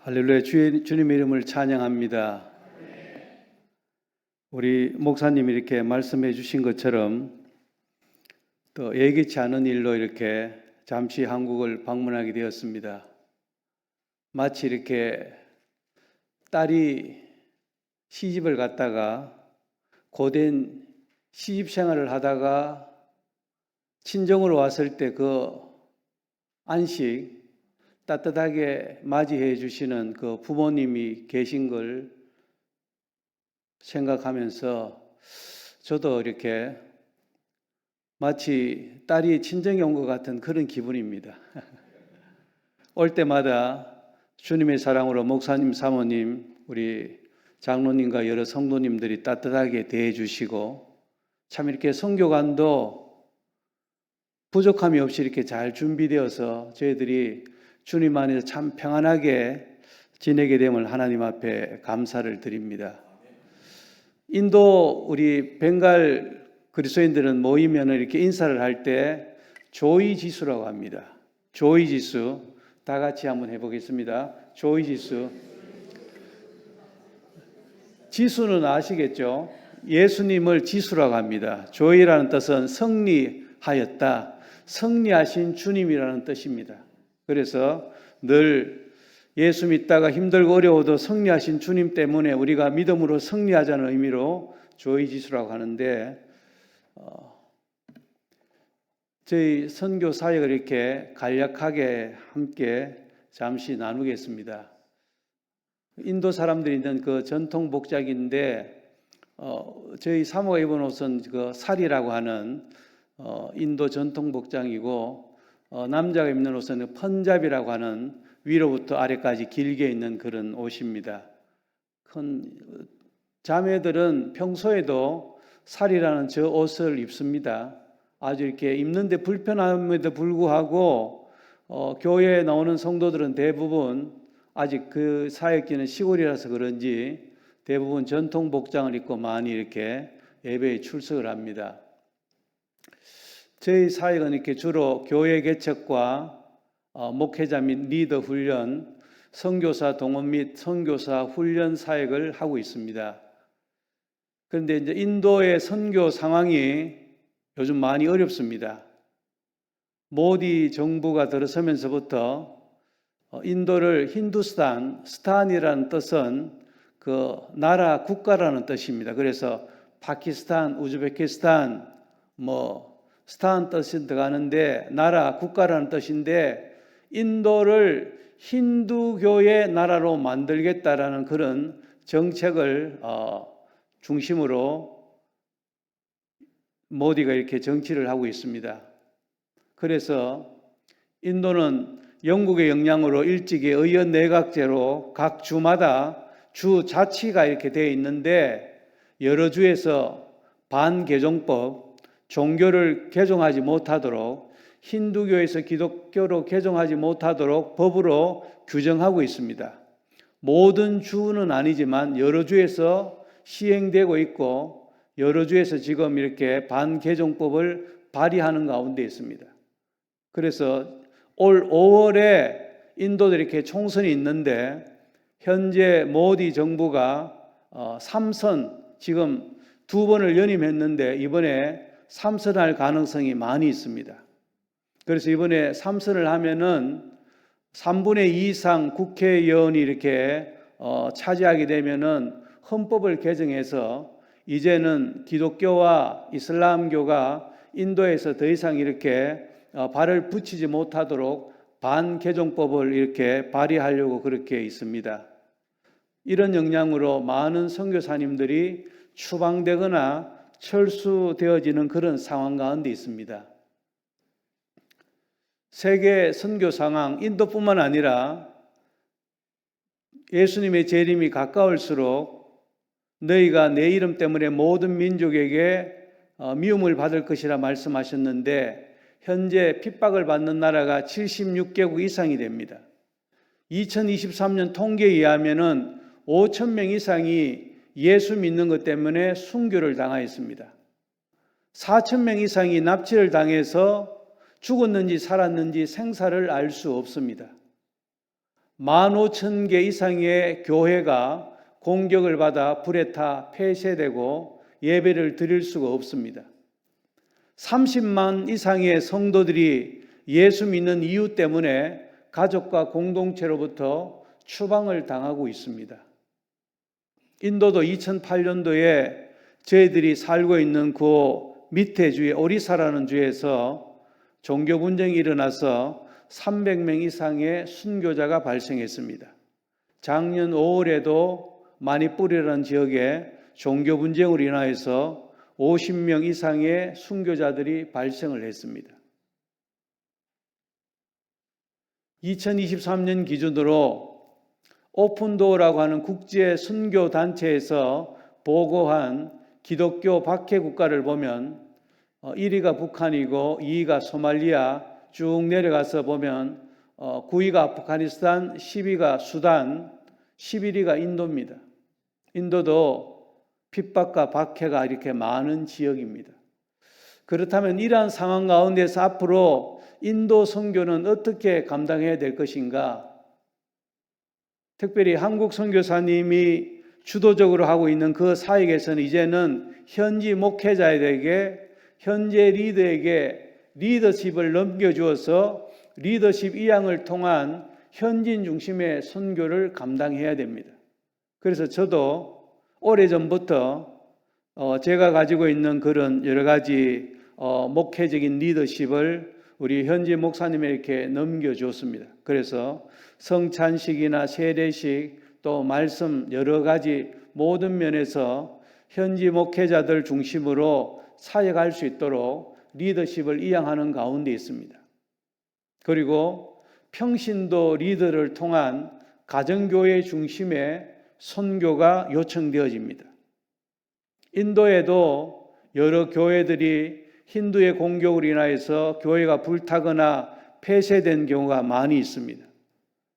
할렐루야. 주님의 이름을 찬양합니다. 우리 목사님이 이렇게 말씀해 주신 것처럼 또 예기치 않은 일로 이렇게 잠시 한국을 방문하게 되었습니다. 마치 이렇게 딸이 시집을 갔다가 고된 시집 생활을 하다가 친정으로 왔을 때 그 안식 따뜻하게 맞이해 주시는 그 부모님이 계신 걸 생각하면서 저도 이렇게 마치 딸이 친정에 온 것 같은 그런 기분입니다. 올 때마다 주님의 사랑으로 목사님, 사모님, 우리 장로님과 여러 성도님들이 따뜻하게 대해 주시고 참 이렇게 선교관도 부족함이 없이 이렇게 잘 준비되어서 저희들이 주님 안에서 참 평안하게 지내게 됨을 하나님 앞에 감사를 드립니다. 인도 우리 벵갈 그리스도인들은 모이면 이렇게 인사를 할 때 조이 지수라고 합니다. 조이 지수. 다 같이 한번 해보겠습니다. 조이 지수. 지수는 아시겠죠? 예수님을 지수라고 합니다. 조이라는 뜻은 승리하였다. 승리하신 주님이라는 뜻입니다. 그래서 늘 예수 믿다가 힘들고 어려워도 승리하신 주님 때문에 우리가 믿음으로 승리하자는 의미로 조이지수라고 하는데 저희 선교 사역을 이렇게 간략하게 함께 잠시 나누겠습니다. 인도 사람들이 있는 그 전통 복장인데 저희 사모가 입은 옷은 그 사리라고 하는 인도 전통 복장이고 남자가 입는 옷은 펀잡이라고 하는 위로부터 아래까지 길게 있는 그런 옷입니다. 큰 자매들은 평소에도 사리라는 저 옷을 입습니다. 아주 이렇게 입는데 불편함에도 불구하고 교회에 나오는 성도들은 대부분 아직 그 사역지는 시골이라서 그런지 대부분 전통 복장을 입고 많이 이렇게 예배에 출석을 합니다. 저희 사역은 이렇게 주로 교회 개척과 목회자 및 리더 훈련, 선교사 동원 및 선교사 훈련 사역을 하고 있습니다. 그런데 이제 인도의 선교 상황이 요즘 많이 어렵습니다. 모디 정부가 들어서면서부터 인도를 힌두스탄, 스탄이라는 뜻은 그 나라 국가라는 뜻입니다. 그래서 파키스탄, 우즈베키스탄, 스탄 뜻이 들어가는데 나라, 국가라는 뜻인데 인도를 힌두교의 나라로 만들겠다라는 그런 정책을 중심으로 모디가 이렇게 정치를 하고 있습니다. 그래서 인도는 영국의 영향으로 일찍이 의원 내각제로 각 주마다 주 자치가 이렇게 되어 있는데 여러 주에서 반개종법, 종교를 개종하지 못하도록 힌두교에서 기독교로 개종하지 못하도록 법으로 규정하고 있습니다. 모든 주는 아니지만 여러 주에서 시행되고 있고 여러 주에서 지금 이렇게 반개종법을 발의하는 가운데 있습니다. 그래서 올 5월에 인도도 이렇게 총선이 있는데 현재 모디 정부가 3선 지금 2번을 연임했는데 이번에 3선할 가능성이 많이 있습니다. 그래서 이번에 3선을 하면은 3분의 2 이상 국회의원이 이렇게 차지하게 되면은 헌법을 개정해서 이제는 기독교와 이슬람교가 인도에서 더 이상 이렇게 발을 붙이지 못하도록 반개종법을 이렇게 발의하려고 그렇게 있습니다. 이런 영향으로 많은 선교사님들이 추방되거나 철수되어지는 그런 상황 가운데 있습니다. 세계 선교 상황, 인도뿐만 아니라 예수님의 재림이 가까울수록 너희가 내 이름 때문에 모든 민족에게 미움을 받을 것이라 말씀하셨는데 현재 핍박을 받는 나라가 76개국 이상이 됩니다. 2023년 통계에 의하면 5천 명 이상이 예수 믿는 것 때문에 순교를 당하였습니다. 4천 명 이상이 납치를 당해서 죽었는지 살았는지 생사를 알 수 없습니다. 15,000개 이상의 교회가 공격을 받아 불에 타 폐쇄되고 예배를 드릴 수가 없습니다. 30만 이상의 성도들이 예수 믿는 이유 때문에 가족과 공동체로부터 추방을 당하고 있습니다. 인도도 2008년도에 저희들이 살고 있는 그 밑에 주의 오리사라는 주에서 종교 분쟁이 일어나서 300명 이상의 순교자가 발생했습니다. 작년 5월에도 마니푸르라는 지역에 종교 분쟁으로 인하여서 50명 이상의 순교자들이 발생을 했습니다. 2023년 기준으로 오픈도어라고 하는 국제 순교 단체에서 보고한 기독교 박해 국가를 보면 1위가 북한이고 2위가 소말리아, 쭉 내려가서 보면 9위가 아프가니스탄, 10위가 수단, 11위가 인도입니다. 인도도 핍박과 박해가 이렇게 많은 지역입니다. 그렇다면 이러한 상황 가운데서 앞으로 인도 선교는 어떻게 감당해야 될 것인가? 특별히 한국 선교사님이 주도적으로 하고 있는 그 사역에서는 이제는 현지 목회자에게, 현재 리더에게 리더십을 넘겨주어서 리더십 이양을 통한 현진 중심의 선교를 감당해야 됩니다. 그래서 저도 오래전부터 제가 가지고 있는 그런 여러 가지 목회적인 리더십을 우리 현지 목사님에게 넘겨줬습니다. 그래서 성찬식이나 세례식 또 말씀 여러 가지 모든 면에서 현지 목회자들 중심으로 사역할 수 있도록 리더십을 이양하는 가운데 있습니다. 그리고 평신도 리더를 통한 가정교회 중심의 선교가 요청되어집니다. 인도에도 여러 교회들이 힌두의 공격으로 인하여서 교회가 불타거나 폐쇄된 경우가 많이 있습니다.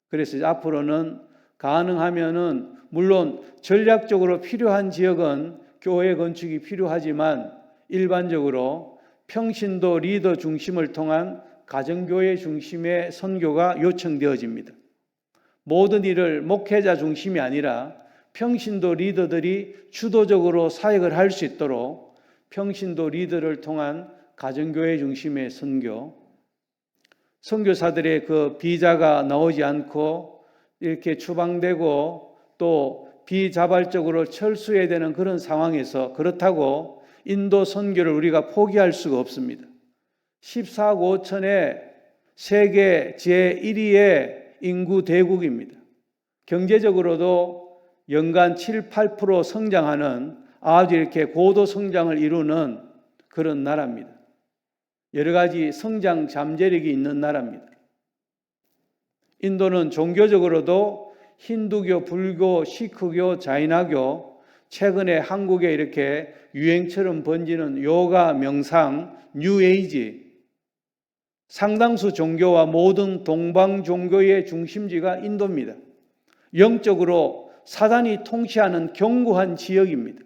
그래서 앞으로는 가능하면은 물론 전략적으로 필요한 지역은 교회 건축이 필요하지만 일반적으로 평신도 리더 중심을 통한 가정교회 중심의 선교가 요청되어집니다. 모든 일을 목회자 중심이 아니라 평신도 리더들이 주도적으로 사역을 할 수 있도록 평신도 리더를 통한 가정교회 중심의 선교, 선교사들의 그 비자가 나오지 않고 이렇게 추방되고 또 비자발적으로 철수해야 되는 그런 상황에서 그렇다고 인도 선교를 우리가 포기할 수가 없습니다. 14억 5천의 세계 제1위의 인구 대국입니다. 경제적으로도 연간 7, 8% 성장하는 아주 이렇게 고도 성장을 이루는 그런 나라입니다. 여러 가지 성장 잠재력이 있는 나라입니다. 인도는 종교적으로도 힌두교, 불교, 시크교, 자이나교, 최근에 한국에 이렇게 유행처럼 번지는 요가, 명상, 뉴에이지, 상당수 종교와 모든 동방 종교의 중심지가 인도입니다. 영적으로 사단이 통치하는 견고한 지역입니다.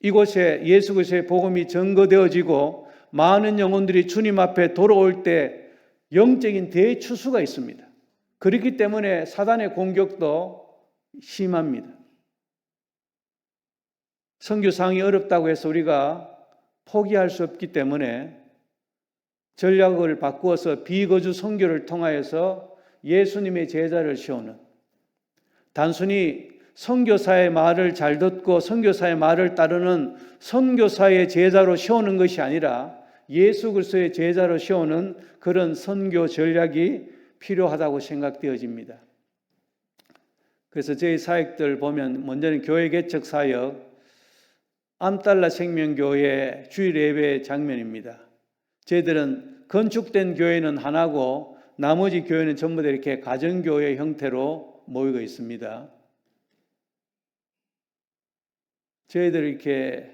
이곳에 예수 그리스도의 복음이 전거되어지고 많은 영혼들이 주님 앞에 돌아올 때 영적인 대추수가 있습니다. 그렇기 때문에 사단의 공격도 심합니다. 선교상이 어렵다고 해서 우리가 포기할 수 없기 때문에 전략을 바꾸어서 비거주 선교를 통하여서 예수님의 제자를 세우는, 단순히 선교사의 말을 잘 듣고 선교사의 말을 따르는 선교사의 제자로 세우는 것이 아니라 예수 그리스도의 제자로 세우는 그런 선교 전략이 필요하다고 생각되어집니다. 그래서 저희 사역들 보면 먼저는 교회 개척 사역, 암달라 생명교회 주일 예배 장면입니다. 저희들은 건축된 교회는 하나고 나머지 교회는 전부 다 이렇게 가정교회 형태로 모이고 있습니다. 저희들 이렇게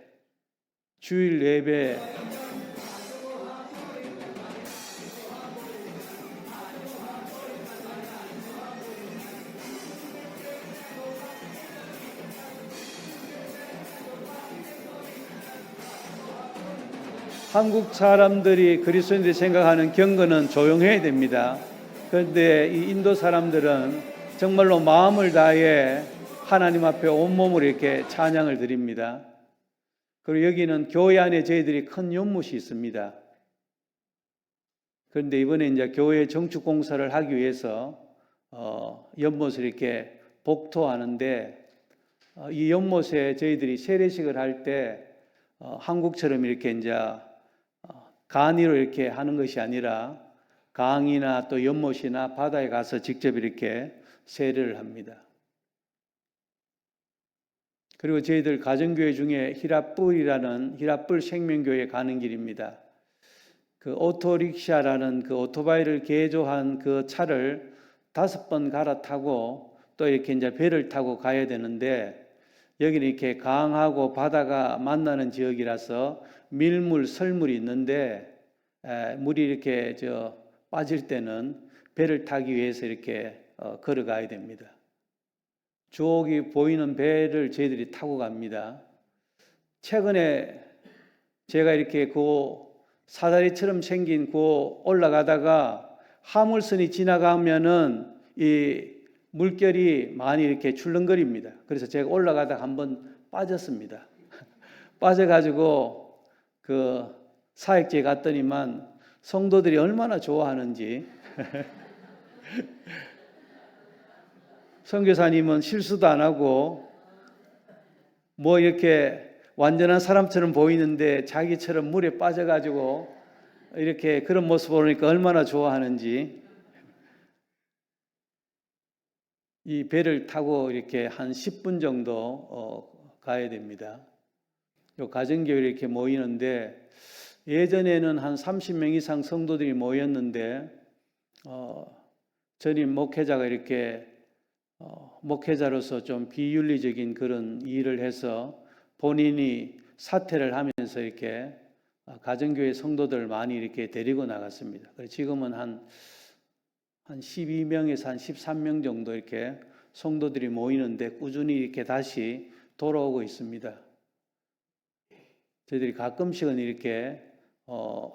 주일 예배 한국 사람들이 그리스도인들이 생각하는 경건은 조용해야 됩니다. 그런데 이 인도 사람들은 정말로 마음을 다해 하나님 앞에 온몸으로 이렇게 찬양을 드립니다. 그리고 여기는 교회 안에 저희들이 큰 연못이 있습니다. 그런데 이번에 이제 교회 정축 공사를 하기 위해서 연못을 이렇게 복토하는데 이 연못에 저희들이 세례식을 할 때 한국처럼 이렇게 이제 간이로 이렇게 하는 것이 아니라 강이나 또 연못이나 바다에 가서 직접 이렇게 세례를 합니다. 그리고 저희들 가정교회 중에 히라뿔 생명교회 가는 길입니다. 그 오토릭샤라는 그 오토바이를 개조한 그 차를 5번 갈아타고 또 이렇게 이제 배를 타고 가야 되는데 여기는 이렇게 강하고 바다가 만나는 지역이라서 밀물, 설물이 있는데 물이 이렇게 빠질 때는 배를 타기 위해서 이렇게 걸어가야 됩니다. 저기 보이는 배를 저희들이 타고 갑니다. 최근에 제가 이렇게 그 사다리처럼 생긴 그 올라가다가 화물선이 지나가면은 이 물결이 많이 이렇게 출렁거립니다. 그래서 제가 올라가다가 한번 빠졌습니다. 빠져가지고 그 사역지에 갔더니만 성도들이 얼마나 좋아하는지 선교사님은 실수도 안 하고 뭐 이렇게 완전한 사람처럼 보이는데 자기처럼 물에 빠져가지고 이렇게 그런 모습 보니까 얼마나 좋아하는지 이 배를 타고 이렇게 한 10분 정도 가야 됩니다. 요 가정교회 이렇게 모이는데 예전에는 한 30명 이상 성도들이 모였는데 전임 목회자가 이렇게 목회자로서 좀 비윤리적인 그런 일을 해서 본인이 사퇴를 하면서 이렇게 가정교회 성도들 많이 이렇게 데리고 나갔습니다. 그래서 지금은 한 12명에서 한 13명 정도 이렇게 성도들이 모이는데 꾸준히 이렇게 다시 돌아오고 있습니다. 저희들이 가끔씩은 이렇게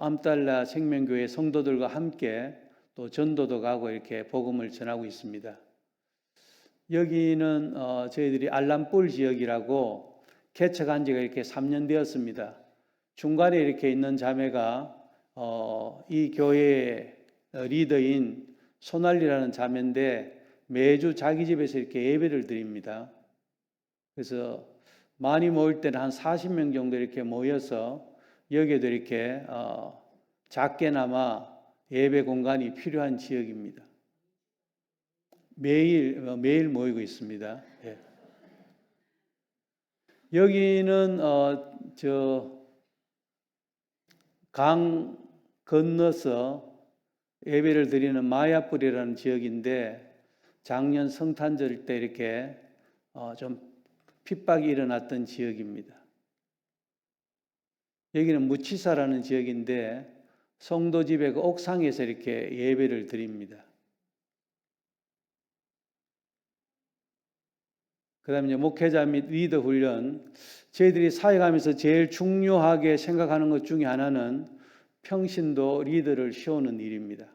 암달라 생명교회 성도들과 함께 또 전도도 가고 이렇게 복음을 전하고 있습니다. 여기는 저희들이 알람뿔 지역이라고 개척한 지가 이렇게 3년 되었습니다. 중간에 이렇게 있는 자매가 이 교회의 리더인 소날리라는 자매인데 매주 자기 집에서 이렇게 예배를 드립니다. 그래서 많이 모일 때는 한 40명 정도 이렇게 모여서 여기에도 이렇게 작게나마 예배 공간이 필요한 지역입니다. 매일 모이고 있습니다. 예. 여기는 강 건너서 예배를 드리는 마야뿔이라는 지역인데 작년 성탄절 때 이렇게 좀 핍박이 일어났던 지역입니다. 여기는 무치사라는 지역인데 성도 집의 그 옥상에서 이렇게 예배를 드립니다. 그 다음에 이제 목회자 및 리더 훈련, 저희들이 사역하면서 제일 중요하게 생각하는 것 중에 하나는 평신도 리더를 세우는 일입니다.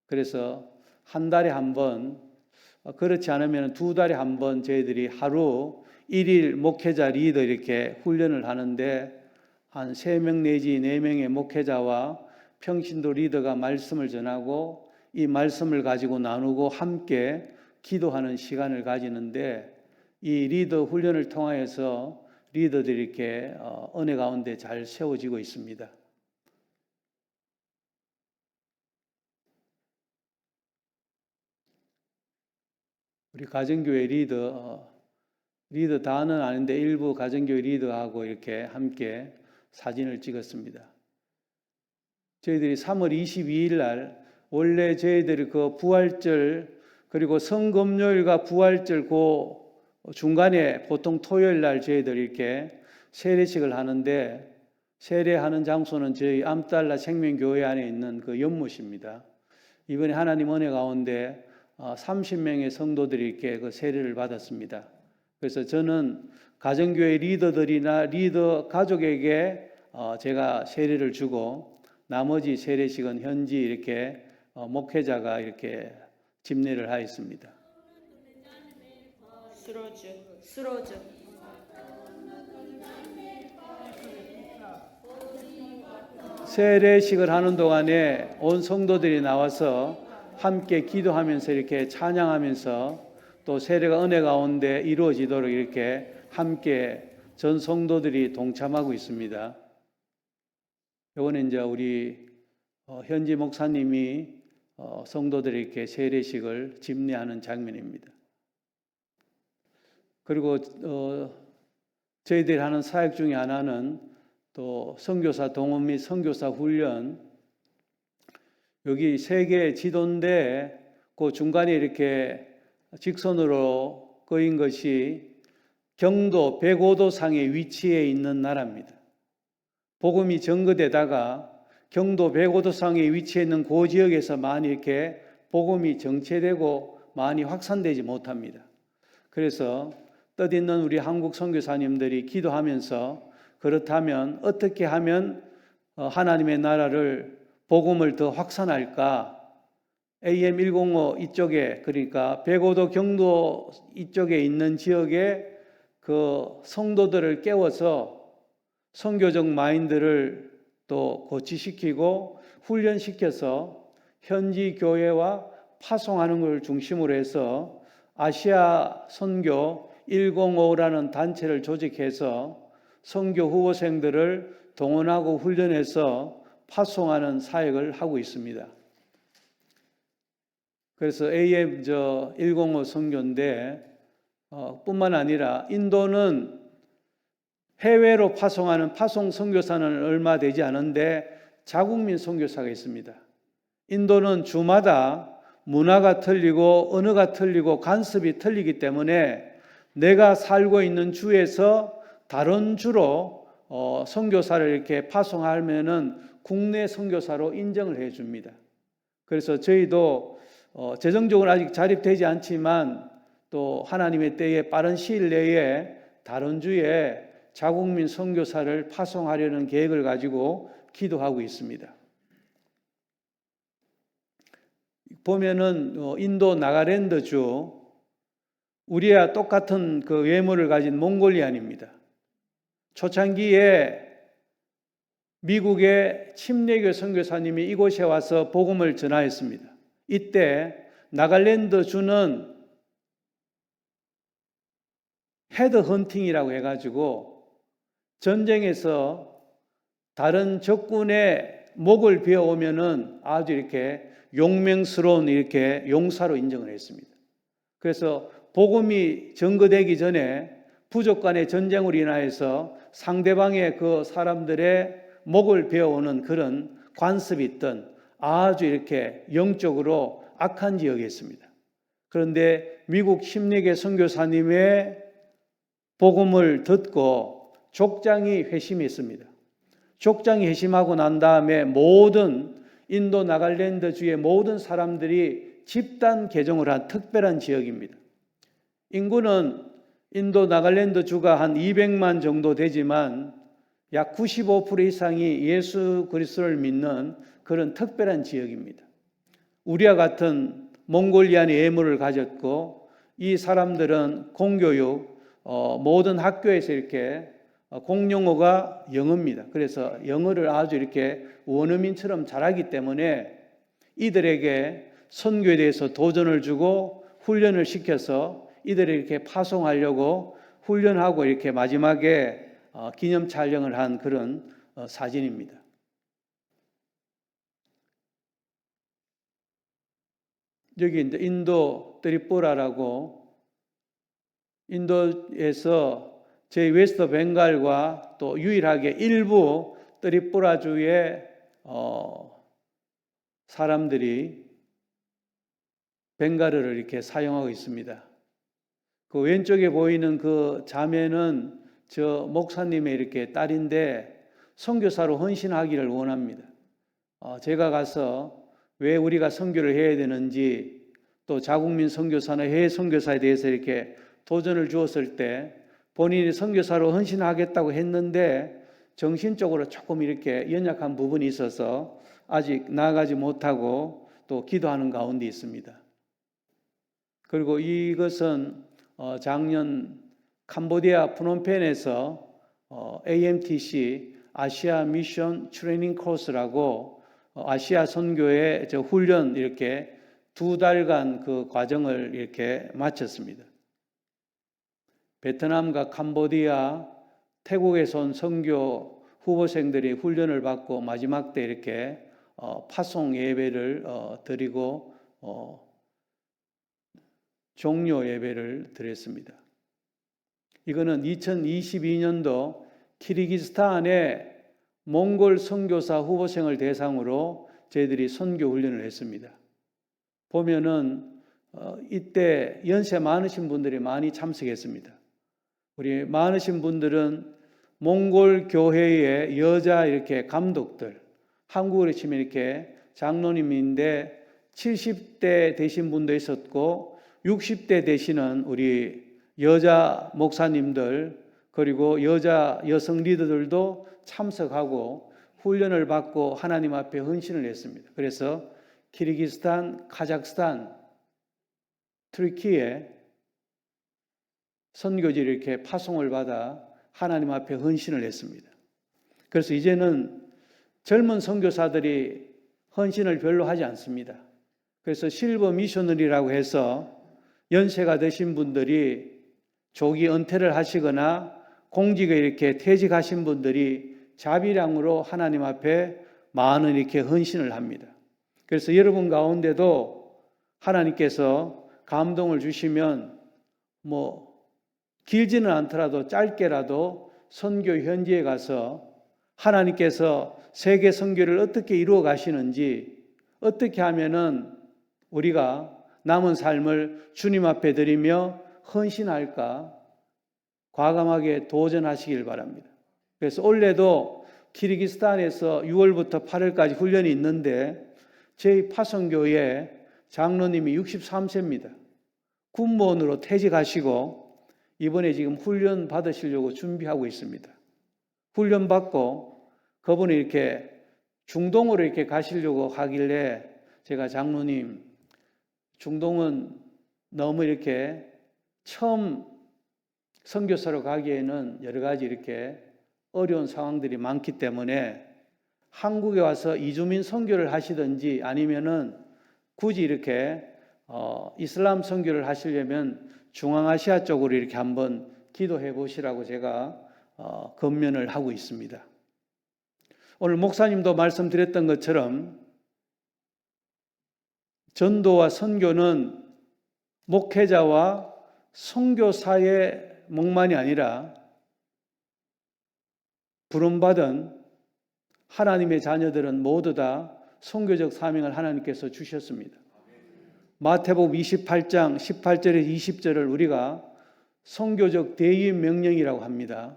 그래서 한 달에 한 번, 그렇지 않으면 2달에 한 번 저희들이 하루 1일 목회자 리더 이렇게 훈련을 하는데 한 3명 내지 4명의 목회자와 평신도 리더가 말씀을 전하고 이 말씀을 가지고 나누고 함께 기도하는 시간을 가지는데 이 리더 훈련을 통하여서 리더들이 이렇게 은혜 가운데 잘 세워지고 있습니다. 우리 가정교회 리더 다는 아닌데 일부 가정교회 리더하고 이렇게 함께 사진을 찍었습니다. 저희들이 3월 22일 날 원래 저희들이 그 부활절 그리고 성금요일과 부활절 그 중간에 보통 토요일 날 저희들이 이렇게 세례식을 하는데 세례하는 장소는 저희 암달라 생명교회 안에 있는 그 연못입니다. 이번에 하나님 은혜 가운데 30명의 성도들이 이렇게 그 세례를 받았습니다. 그래서 저는 가정교회 리더들이나 리더 가족에게 제가 세례를 주고 나머지 세례식은 현지 이렇게 목회자가 이렇게 집례를 하였습니다. 스로즈. 세례식을 하는 동안에 온 성도들이 나와서 함께 기도하면서 이렇게 찬양하면서 또 세례가 은혜 가운데 이루어지도록 이렇게 함께 전 성도들이 동참하고 있습니다. 이거는 이제 우리 현지 목사님이 성도들에게 세례식을 집례하는 장면입니다. 그리고 저희들이 하는 사역 중에 하나는 또 선교사 동원 및 선교사 훈련, 여기 세 개의 지도인데 그 중간에 이렇게 직선으로 그인 것이 경도 105도 상의 위치에 있는 나라입니다. 복음이 전거되다가 경도 105도 상에 위치해 있는 그 지역에서 많이 이렇게 복음이 정체되고 많이 확산되지 못합니다. 그래서 뜻있는 우리 한국 선교사님들이 기도하면서 그렇다면 어떻게 하면 하나님의 나라를 복음을 더 확산할까? AM105 이쪽에, 그러니까 105도 경도 이쪽에 있는 지역에 그 성도들을 깨워서 선교적 마인드를 또 고치시키고 훈련시켜서 현지 교회와 파송하는 걸 중심으로 해서 아시아 선교 105라는 단체를 조직해서 선교 후보생들을 동원하고 훈련해서 파송하는 사역을 하고 있습니다. 그래서 AM105 선교인데 뿐만 아니라 인도는 해외로 파송하는 파송 선교사는 얼마 되지 않은데 자국민 선교사가 있습니다. 인도는 주마다 문화가 틀리고 언어가 틀리고 간섭이 틀리기 때문에 내가 살고 있는 주에서 다른 주로 선교사를 이렇게 파송하면은 국내 선교사로 인정을 해 줍니다. 그래서 저희도 재정적으로 아직 자립되지 않지만 또 하나님의 때에 빠른 시일 내에 다른 주에 자국민 선교사를 파송하려는 계획을 가지고 기도하고 있습니다. 보면은 인도 나가랜드주 우리와 똑같은 그 외모를 가진 몽골리안입니다. 초창기에 미국의 침례교 선교사님이 이곳에 와서 복음을 전하였습니다. 이때 나갈랜드주는 헤드헌팅이라고 해가지고 전쟁에서 다른 적군의 목을 베어오면은 아주 이렇게 용맹스러운 이렇게 용사로 인정을 했습니다. 그래서 복음이 전거되기 전에 부족 간의 전쟁으로 인하여서 상대방의 그 사람들의 목을 베어오는 그런 관습이 있던 아주 이렇게 영적으로 악한 지역이었습니다. 그런데 미국 침례교 선교사님의 복음을 듣고 족장이 회심했습니다. 족장이 회심하고 난 다음에 모든 인도 나갈랜드주의 모든 사람들이 집단 개종을 한 특별한 지역입니다. 인구는 인도 나갈랜드주가 한 200만 정도 되지만 약 95% 이상이 예수 그리스도를 믿는 그런 특별한 지역입니다. 우리와 같은 몽골리안의 예물을 가졌고 이 사람들은 공교육, 모든 학교에서 이렇게 공용어가 영어입니다. 그래서 영어를 아주 이렇게 원어민처럼 잘하기 때문에 이들에게 선교에 대해서 도전을 주고 훈련을 시켜서 이들을 이렇게 파송하려고 훈련하고 이렇게 마지막에 기념 촬영을 한 그런 사진입니다. 여기 이제 인도 트리푸라라고 인도에서 저희 웨스트 벵갈과 또 유일하게 일부 트리푸라주의 사람들이 벵갈어를 이렇게 사용하고 있습니다. 그 왼쪽에 보이는 그 자매는 저 목사님의 이렇게 딸인데 선교사로 헌신하기를 원합니다. 제가 가서 왜 우리가 선교를 해야 되는지 또 자국민 선교사나 해외 선교사에 대해서 이렇게 도전을 주었을 때 본인이 선교사로 헌신하겠다고 했는데 정신적으로 조금 이렇게 연약한 부분이 있어서 아직 나아가지 못하고 또 기도하는 가운데 있습니다. 그리고 이것은 작년 캄보디아 프놈펜에서 AMTC 아시아 미션 트레이닝 코스라고 아시아 선교의 훈련 이렇게 2달간 그 과정을 이렇게 마쳤습니다. 베트남과 캄보디아, 태국에서 온 선교 후보생들이 훈련을 받고 마지막 때 이렇게 파송 예배를 드리고 종료 예배를 드렸습니다. 이거는 2022년도 키르기스탄의 몽골 선교사 후보생을 대상으로 저희들이 선교 훈련을 했습니다. 보면은 이때 연세 많으신 분들이 많이 참석했습니다. 우리 많으신 분들은 몽골 교회의 여자 이렇게 감독들, 한국으로 치면 이렇게 장로님인데 70대 되신 분도 있었고 60대 되시는 우리 여자 목사님들 그리고 여성 리더들도 참석하고 훈련을 받고 하나님 앞에 헌신을 했습니다. 그래서 키르기스탄, 카자흐스탄, 터키에 선교지를 이렇게 파송을 받아 하나님 앞에 헌신을 했습니다. 그래서 이제는 젊은 선교사들이 헌신을 별로 하지 않습니다. 그래서 실버 미셔너리라고 해서 연세가 드신 분들이 조기 은퇴를 하시거나 공직에 이렇게 퇴직하신 분들이 자비량으로 하나님 앞에 많은 이렇게 헌신을 합니다. 그래서 여러분 가운데도 하나님께서 감동을 주시면 길지는 않더라도 짧게라도 선교 현지에 가서 하나님께서 세계 선교를 어떻게 이루어 가시는지 어떻게 하면은 우리가 남은 삶을 주님 앞에 드리며 헌신할까 과감하게 도전하시길 바랍니다. 그래서 올해도 키르기스탄에서 6월부터 8월까지 훈련이 있는데 저희 파송교회 장로님이 63세입니다. 군무원으로 퇴직하시고 이번에 지금 훈련 받으시려고 준비하고 있습니다. 훈련 받고 그분이 이렇게 중동으로 이렇게 가시려고 하길래 제가 장로님, 중동은 너무 이렇게 처음 선교사로 가기에는 여러 가지 이렇게 어려운 상황들이 많기 때문에 한국에 와서 이주민 선교를 하시든지 아니면은 굳이 이렇게 이슬람 선교를 하시려면 중앙아시아 쪽으로 이렇게 한번 기도해 보시라고 제가 권면을 하고 있습니다. 오늘 목사님도 말씀드렸던 것처럼 전도와 선교는 목회자와 선교사의 몫만이 아니라 부름받은 하나님의 자녀들은 모두 다 선교적 사명을 하나님께서 주셨습니다. 마태복음 28장 18절에서 20절을 우리가 선교적 대의 명령이라고 합니다.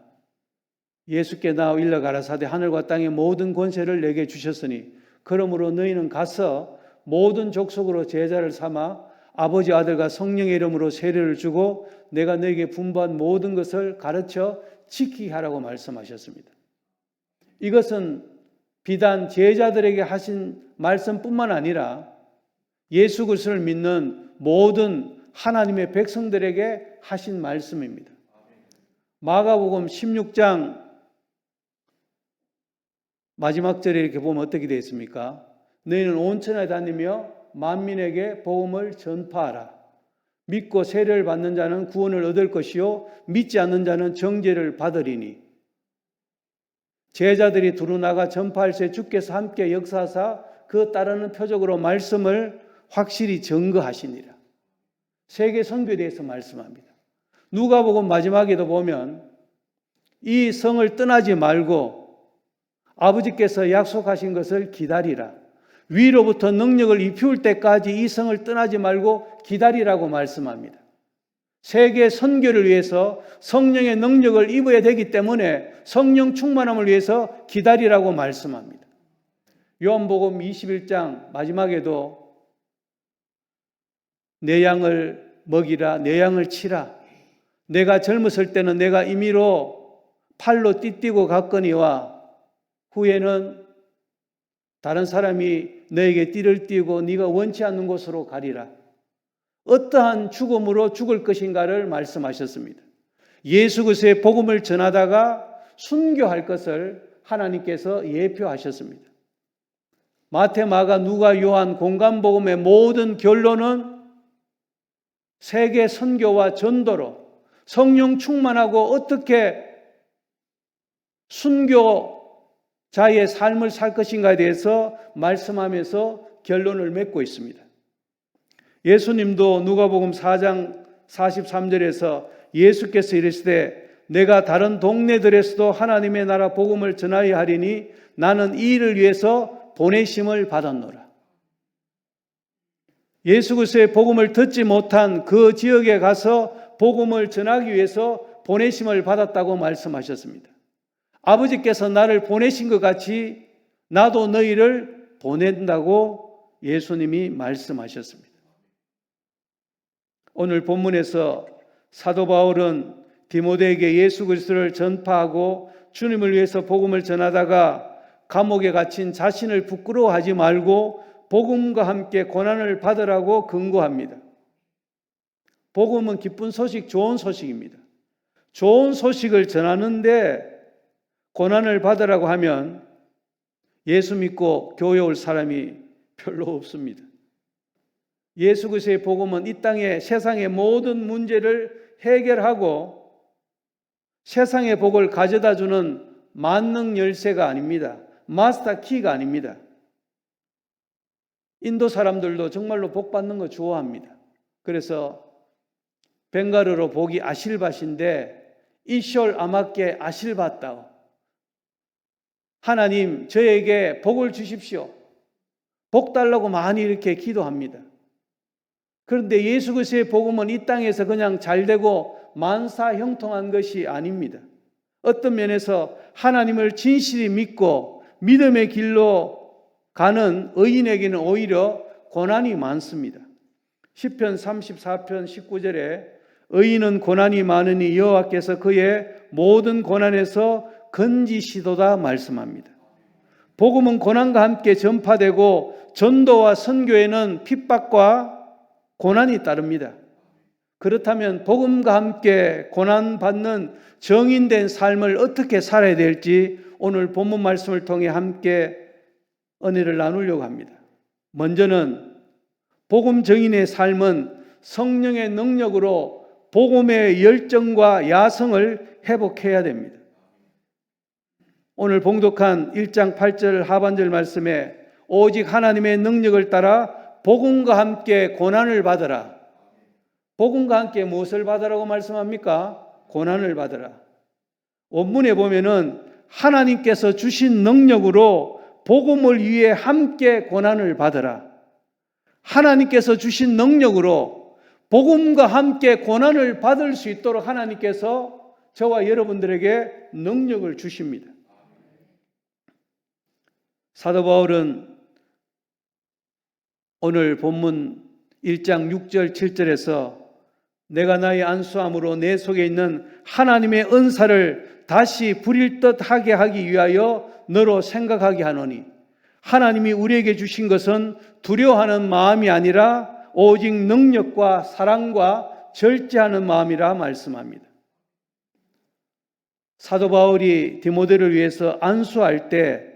예수께 나와 일러 가라사대 하늘과 땅의 모든 권세를 내게 주셨으니 그러므로 너희는 가서 모든 족속으로 제자를 삼아 아버지 아들과 성령의 이름으로 세례를 주고 내가 너에게 분부한 모든 것을 가르쳐 지키게 하라고 말씀하셨습니다. 이것은 비단 제자들에게 하신 말씀뿐만 아니라 예수 그리스도를 믿는 모든 하나님의 백성들에게 하신 말씀입니다. 마가복음 16장 마지막 절에 이렇게 보면 어떻게 되어 있습니까? 너희는 온 천하에 다니며 만민에게 복음을 전파하라. 믿고 세례를 받는 자는 구원을 얻을 것이요 믿지 않는 자는 정죄를 받으리니 제자들이 두루 나가 전파할 때 주께서 함께 역사하사 그 따르는 표적으로 말씀을 확실히 증거하시니라. 세계 선교에 대해서 말씀합니다. 누가복음 마지막에도 보면 이 성을 떠나지 말고 아버지께서 약속하신 것을 기다리라. 위로부터 능력을 입힐 때까지 이 성을 떠나지 말고 기다리라고 말씀합니다. 세계 선교를 위해서 성령의 능력을 입어야 되기 때문에 성령 충만함을 위해서 기다리라고 말씀합니다. 요한복음 21장 마지막에도 내 양을 먹이라, 내 양을 치라. 내가 젊었을 때는 내가 임의로 팔로 띠띠고 갔거니와 후에는 다른 사람이 너에게 띠를 띠고 네가 원치 않는 곳으로 가리라. 어떠한 죽음으로 죽을 것인가를 말씀하셨습니다. 예수 그리스도의 복음을 전하다가 순교할 것을 하나님께서 예표하셨습니다. 마태, 마가, 누가, 요한, 공간복음의 모든 결론은 세계 선교와 전도로 성령 충만하고 어떻게 순교자의 삶을 살 것인가에 대해서 말씀하면서 결론을 맺고 있습니다. 예수님도 누가복음 4장 43절에서 예수께서 이르시되 내가 다른 동네들에서도 하나님의 나라 복음을 전하여 하리니 나는 이 일을 위해서 보내심을 받았노라. 예수 그리스도의 복음을 듣지 못한 그 지역에 가서 복음을 전하기 위해서 보내심을 받았다고 말씀하셨습니다. 아버지께서 나를 보내신 것 같이 나도 너희를 보낸다고 예수님이 말씀하셨습니다. 오늘 본문에서 사도 바울은 디모데에게 예수 그리스도를 전파하고 주님을 위해서 복음을 전하다가 감옥에 갇힌 자신을 부끄러워하지 말고 복음과 함께 고난을 받으라고 권고합니다. 복음은 기쁜 소식, 좋은 소식입니다. 좋은 소식을 전하는데 고난을 받으라고 하면 예수 믿고 교회 올 사람이 별로 없습니다. 예수 그리스도의 복음은 이 땅의 세상의 모든 문제를 해결하고 세상의 복을 가져다 주는 만능 열쇠가 아닙니다. 마스터 키가 아닙니다. 인도 사람들도 정말로 복 받는 거 좋아합니다. 그래서 벵가르로 복이 아실밭인데 이숄 아마께 아실밭다오. 하나님 저에게 복을 주십시오. 복 달라고 많이 이렇게 기도합니다. 그런데 예수 그리스도의 복음은 이 땅에서 그냥 잘되고 만사형통한 것이 아닙니다. 어떤 면에서 하나님을 진실히 믿고 믿음의 길로 가는 의인에게는 오히려 고난이 많습니다. 시편 34편 19절에 의인은 고난이 많으니 여호와께서 그의 모든 고난에서 건지시도다 말씀합니다. 복음은 고난과 함께 전파되고 전도와 선교에는 핍박과 고난이 따릅니다. 그렇다면 복음과 함께 고난받는 정인된 삶을 어떻게 살아야 될지 오늘 본문 말씀을 통해 함께 은혜를 나누려고 합니다. 먼저는 복음 정인의 삶은 성령의 능력으로 복음의 열정과 야성을 회복해야 됩니다. 오늘 봉독한 1장 8절 하반절 말씀에 오직 하나님의 능력을 따라 복음과 함께 고난을 받으라. 복음과 함께 무엇을 받으라고 말씀합니까? 고난을 받으라. 원문에 보면은 하나님께서 주신 능력으로 복음을 위해 함께 고난을 받으라. 하나님께서 주신 능력으로 복음과 함께 고난을 받을 수 있도록 하나님께서 저와 여러분들에게 능력을 주십니다. 사도 바울은 오늘 본문 1장 6절 7절에서 내가 나의 안수함으로 내 속에 있는 하나님의 은사를 다시 부릴 듯 하게 하기 위하여 너로 생각하게 하노니 하나님이 우리에게 주신 것은 두려워하는 마음이 아니라 오직 능력과 사랑과 절제하는 마음이라 말씀합니다. 사도 바울이 디모데를 위해서 안수할 때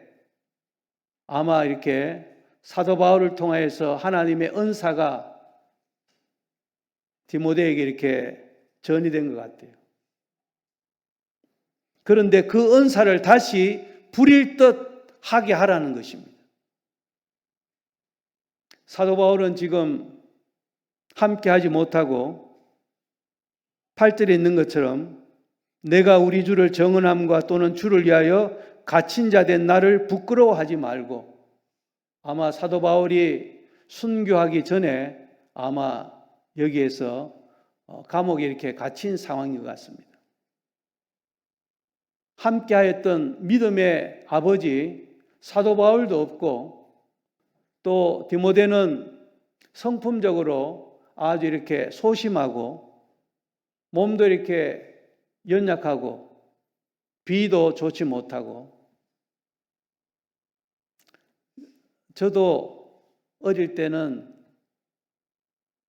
아마 이렇게 사도 바울을 통하여서 하나님의 은사가 디모데에게 이렇게 전이된 것 같아요. 그런데 그 은사를 다시 부릴 듯 하게 하라는 것입니다. 사도 바울은 지금 함께 하지 못하고 8절에 있는 것처럼 내가 우리 주를 정언함과 또는 주를 위하여 갇힌 자 된 나를 부끄러워하지 말고 아마 사도 바울이 순교하기 전에 아마 여기에서 감옥에 이렇게 갇힌 상황인 것 같습니다. 함께 하였던 믿음의 아버지 사도 바울도 없고 또 디모데는 성품적으로 아주 이렇게 소심하고 몸도 이렇게 연약하고 비도 좋지 못하고 저도 어릴 때는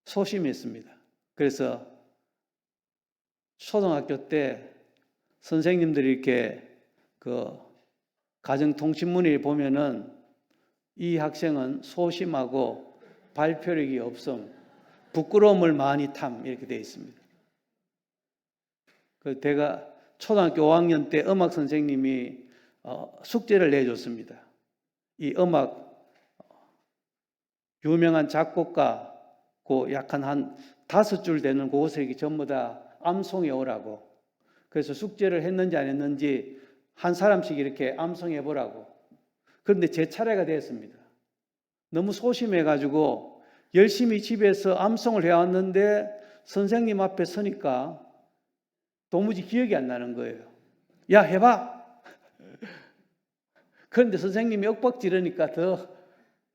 소심했습니다. 그래서 초등학교 때 선생님들이 이렇게 그 가정통신문에 보면은 이 학생은 소심하고 발표력이 없음, 부끄러움을 많이 탐 이렇게 되어 있습니다. 그 제가 초등학교 5학년 때 음악 선생님이 숙제를 내줬습니다. 이 음악 유명한 작곡가 그 약한 한 5줄 되는 곳에 전부 다 암송해 오라고. 그래서 숙제를 했는지 안 했는지 한 사람씩 이렇게 암송해 보라고. 그런데 제 차례가 됐습니다. 너무 소심해가지고 열심히 집에서 암송을 해왔는데 선생님 앞에 서니까 도무지 기억이 안 나는 거예요. 야, 해봐! 그런데 선생님이 윽박지르니까 더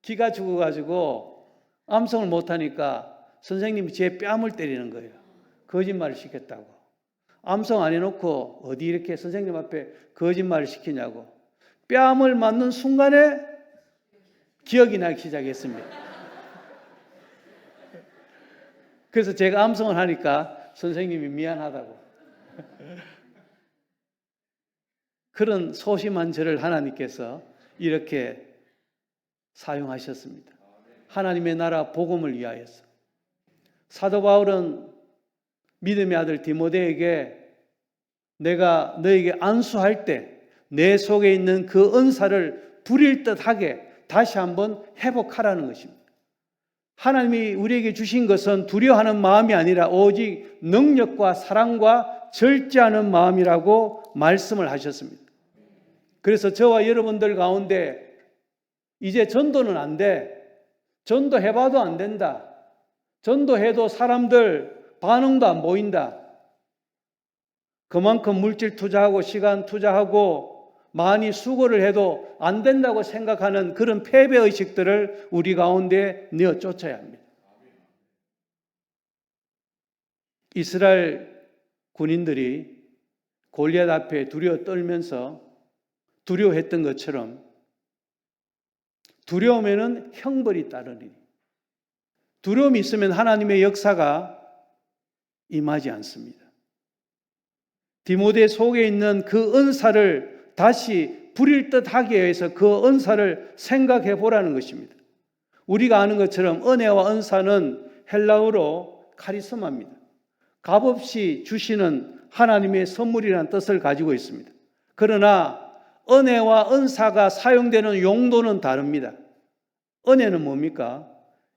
기가 죽어가지고 암송을 못하니까 선생님이 제 뺨을 때리는 거예요. 거짓말을 시켰다고. 암송 안 해놓고 어디 이렇게 선생님 앞에 거짓말을 시키냐고. 뺨을 맞는 순간에 기억이 나기 시작했습니다. 그래서 제가 암송을 하니까 선생님이 미안하다고. 그런 소심한 저를 하나님께서 이렇게 사용하셨습니다. 하나님의 나라 복음을 위하여서. 사도 바울은 믿음의 아들 디모데에게 내가 너에게 안수할 때 내 속에 있는 그 은사를 부릴 듯하게 다시 한번 회복하라는 것입니다. 하나님이 우리에게 주신 것은 두려워하는 마음이 아니라 오직 능력과 사랑과 절제하는 마음이라고 말씀을 하셨습니다. 그래서 저와 여러분들 가운데 이제 전도는 안 돼. 전도해봐도 안 된다. 전도해도 사람들 반응도 안 보인다. 그만큼 물질 투자하고 시간 투자하고 많이 수고를 해도 안 된다고 생각하는 그런 패배의식들을 우리 가운데 내어 쫓아야 합니다. 이스라엘 군인들이 골리앗 앞에 두려워 떨면서 두려워했던 것처럼 두려움에는 형벌이 따르니 두려움이 있으면 하나님의 역사가 임하지 않습니다. 디모데 속에 있는 그 은사를 다시 부릴 듯하게 해서 그 은사를 생각해 보라는 것입니다. 우리가 아는 것처럼 은혜와 은사는 헬라어로 카리스마입니다. 값없이 주시는 하나님의 선물이라는 뜻을 가지고 있습니다. 그러나 은혜와 은사가 사용되는 용도는 다릅니다. 은혜는 뭡니까?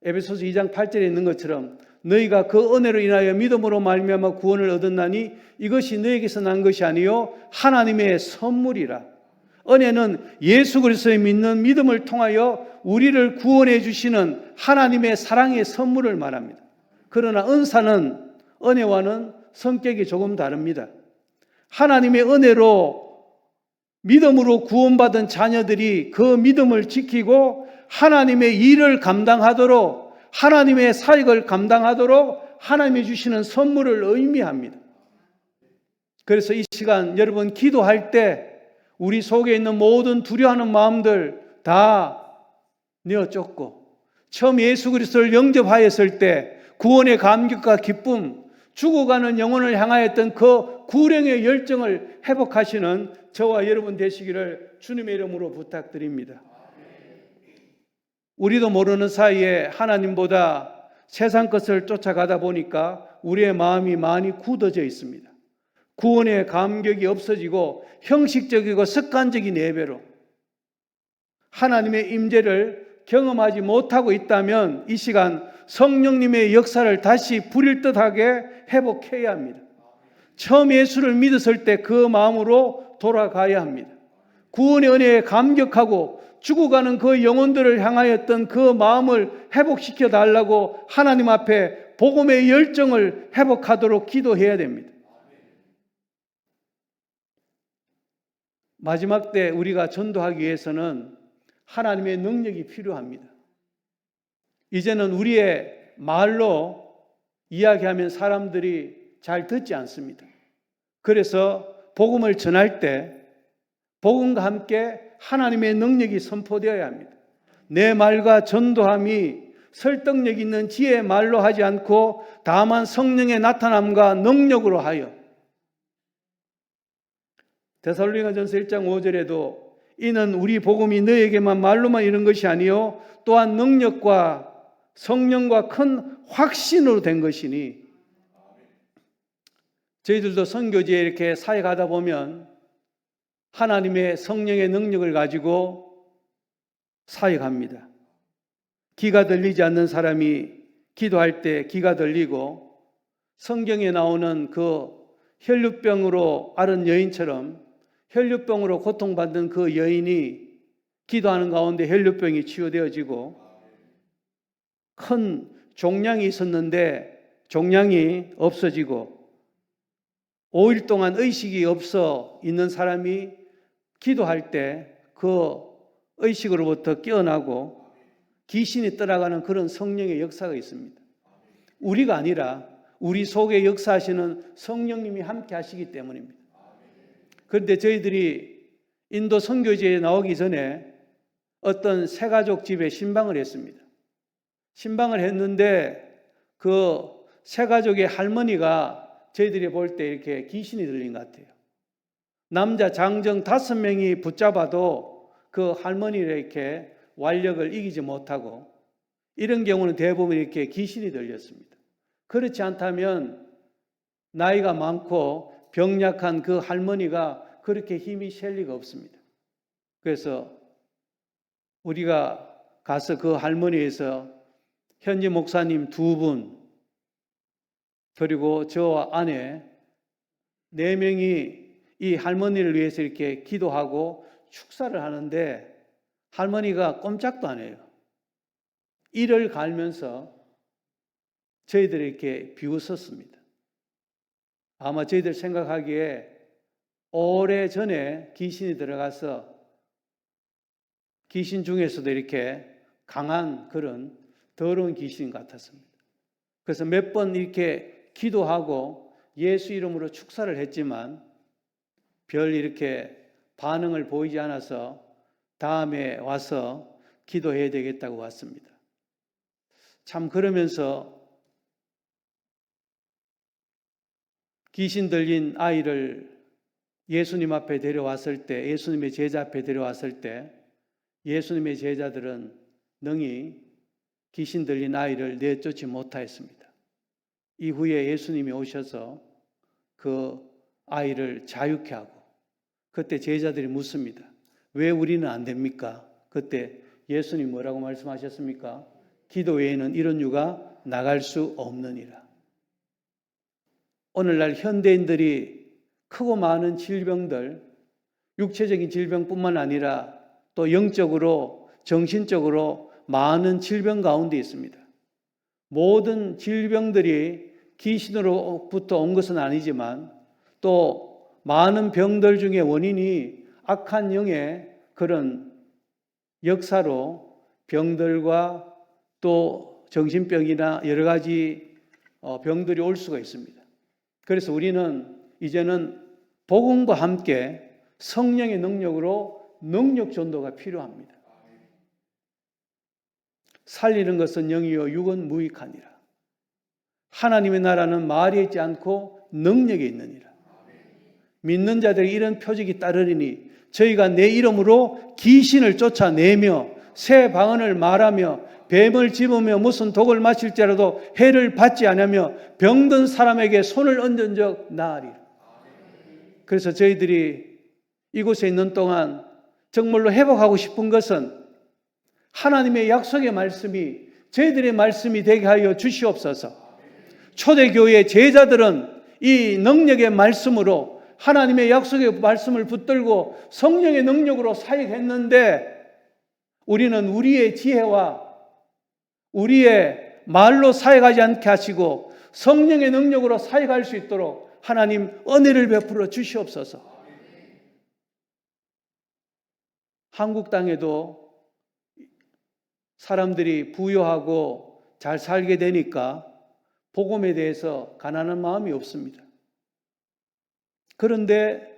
에베소서 2장 8절에 있는 것처럼 너희가 그 은혜로 인하여 믿음으로 말미암아 구원을 얻었나니 이것이 너희에게서 난 것이 아니요 하나님의 선물이라. 은혜는 예수 그리스도에 믿는 믿음을 통하여 우리를 구원해 주시는 하나님의 사랑의 선물을 말합니다. 그러나 은사는 은혜와는 성격이 조금 다릅니다. 하나님의 은혜로 믿음으로 구원받은 자녀들이 그 믿음을 지키고 하나님의 일을 감당하도록 하나님의 사역을 감당하도록 하나님이 주시는 선물을 의미합니다. 그래서 이 시간 여러분 기도할 때 우리 속에 있는 모든 두려워하는 마음들 다 내어 쫓고 처음 예수 그리스도를 영접하였을 때 구원의 감격과 기쁨, 죽어가는 영혼을 향하였던 그 구령의 열정을 회복하시는 저와 여러분 되시기를 주님의 이름으로 부탁드립니다. 우리도 모르는 사이에 하나님보다 세상 것을 쫓아가다 보니까 우리의 마음이 많이 굳어져 있습니다. 구원의 감격이 없어지고 형식적이고 습관적인 예배로 하나님의 임재를 경험하지 못하고 있다면 이 시간 성령님의 역사를 다시 부릴 듯하게 회복해야 합니다. 처음 예수를 믿었을 때 그 마음으로 돌아가야 합니다. 구원의 은혜에 감격하고 죽어가는 그 영혼들을 향하였던 그 마음을 회복시켜 달라고 하나님 앞에 복음의 열정을 회복하도록 기도해야 됩니다. 마지막 때 우리가 전도하기 위해서는 하나님의 능력이 필요합니다. 이제는 우리의 말로 이야기하면 사람들이 잘 듣지 않습니다. 그래서 복음을 전할 때 복음과 함께 하나님의 능력이 선포되어야 합니다. 내 말과 전도함이 설득력 있는 지혜의 말로 하지 않고 다만 성령의 나타남과 능력으로 하여. 데살로니가전서 1장 5절에도 이는 우리 복음이 너에게만 말로만 이런 것이 아니요 또한 능력과 성령과 큰 확신으로 된 것이니. 저희들도 선교지에 이렇게 사역하다 보면 하나님의 성령의 능력을 가지고 사역합니다. 귀가 들리지 않는 사람이 기도할 때 귀가 들리고, 성경에 나오는 그 혈루병으로 앓은 여인처럼 혈루병으로 고통받는 그 여인이 기도하는 가운데 혈루병이 치유되어지고, 큰 종양이 있었는데 종양이 없어지고, 5일 동안 의식이 없어 있는 사람이 기도할 때 그 의식으로부터 깨어나고 귀신이 떠나가는 그런 성령의 역사가 있습니다. 우리가 아니라 우리 속에 역사하시는 성령님이 함께 하시기 때문입니다. 그런데 저희들이 인도 선교지에 나오기 전에 어떤 새가족 집에 신방을 했습니다. 신방을 했는데 그 새가족의 할머니가 저희들이 볼 때 이렇게 귀신이 들린 것 같아요. 남자 장정 5명이 붙잡아도 그 할머니를 이렇게 완력을 이기지 못하고, 이런 경우는 대부분 이렇게 귀신이 들렸습니다. 그렇지 않다면 나이가 많고 병약한 그 할머니가 그렇게 힘이 셀 리가 없습니다. 그래서 우리가 가서 그 할머니에서 현지 목사님 2분 그리고 저와 아내 4명이 이 할머니를 위해서 이렇게 기도하고 축사를 하는데 할머니가 꼼짝도 안 해요. 이를 갈면서 저희들이 이렇게 비웃었습니다. 아마 저희들 생각하기에 오래전에 귀신이 들어가서 귀신 중에서도 이렇게 강한 그런 더러운 귀신 같았습니다. 그래서 몇 번 이렇게 기도하고 예수 이름으로 축사를 했지만 별 이렇게 반응을 보이지 않아서 다음에 와서 기도해야 되겠다고 왔습니다. 참 그러면서 귀신 들린 아이를 예수님 앞에 데려왔을 때, 예수님의 제자 앞에 데려왔을 때 예수님의 제자들은 능히 귀신 들린 아이를 내쫓지 못하였습니다. 이후에 예수님이 오셔서 그 아이를 자유케 하고, 그때 제자들이 묻습니다. 왜 우리는 안 됩니까? 그때 예수님 뭐라고 말씀하셨습니까? 기도 외에는 이런 유가 나갈 수 없느니라. 오늘날 현대인들이 크고 많은 질병들, 육체적인 질병뿐만 아니라 또 영적으로, 정신적으로 많은 질병 가운데 있습니다. 모든 질병들이 귀신으로부터 온 것은 아니지만 또 많은 병들 중에 원인이 악한 영의 그런 역사로 병들과 또 정신병이나 여러 가지 병들이 올 수가 있습니다. 그래서 우리는 이제는 복음과 함께 성령의 능력으로 능력 전도가 필요합니다. 살리는 것은 영이요 육은 무익하니라. 하나님의 나라는 말에 있지 않고 능력에 있느니라. 믿는 자들이 이런 표적이 따르리니 저희가 내 이름으로 귀신을 쫓아내며 새 방언을 말하며 뱀을 집으며 무슨 독을 마실지라도 해를 받지 않으며 병든 사람에게 손을 얹은 적 나으리라. 그래서 저희들이 이곳에 있는 동안 정말로 회복하고 싶은 것은 하나님의 약속의 말씀이 저희들의 말씀이 되게 하여 주시옵소서. 초대교회의 제자들은 이 능력의 말씀으로 하나님의 약속의 말씀을 붙들고 성령의 능력으로 사역했는데, 우리는 우리의 지혜와 우리의 말로 사역하지 않게 하시고 성령의 능력으로 사역할 수 있도록 하나님 은혜를 베풀어 주시옵소서. 한국 땅에도 사람들이 부유하고 잘 살게 되니까 복음에 대해서 가난한 마음이 없습니다. 그런데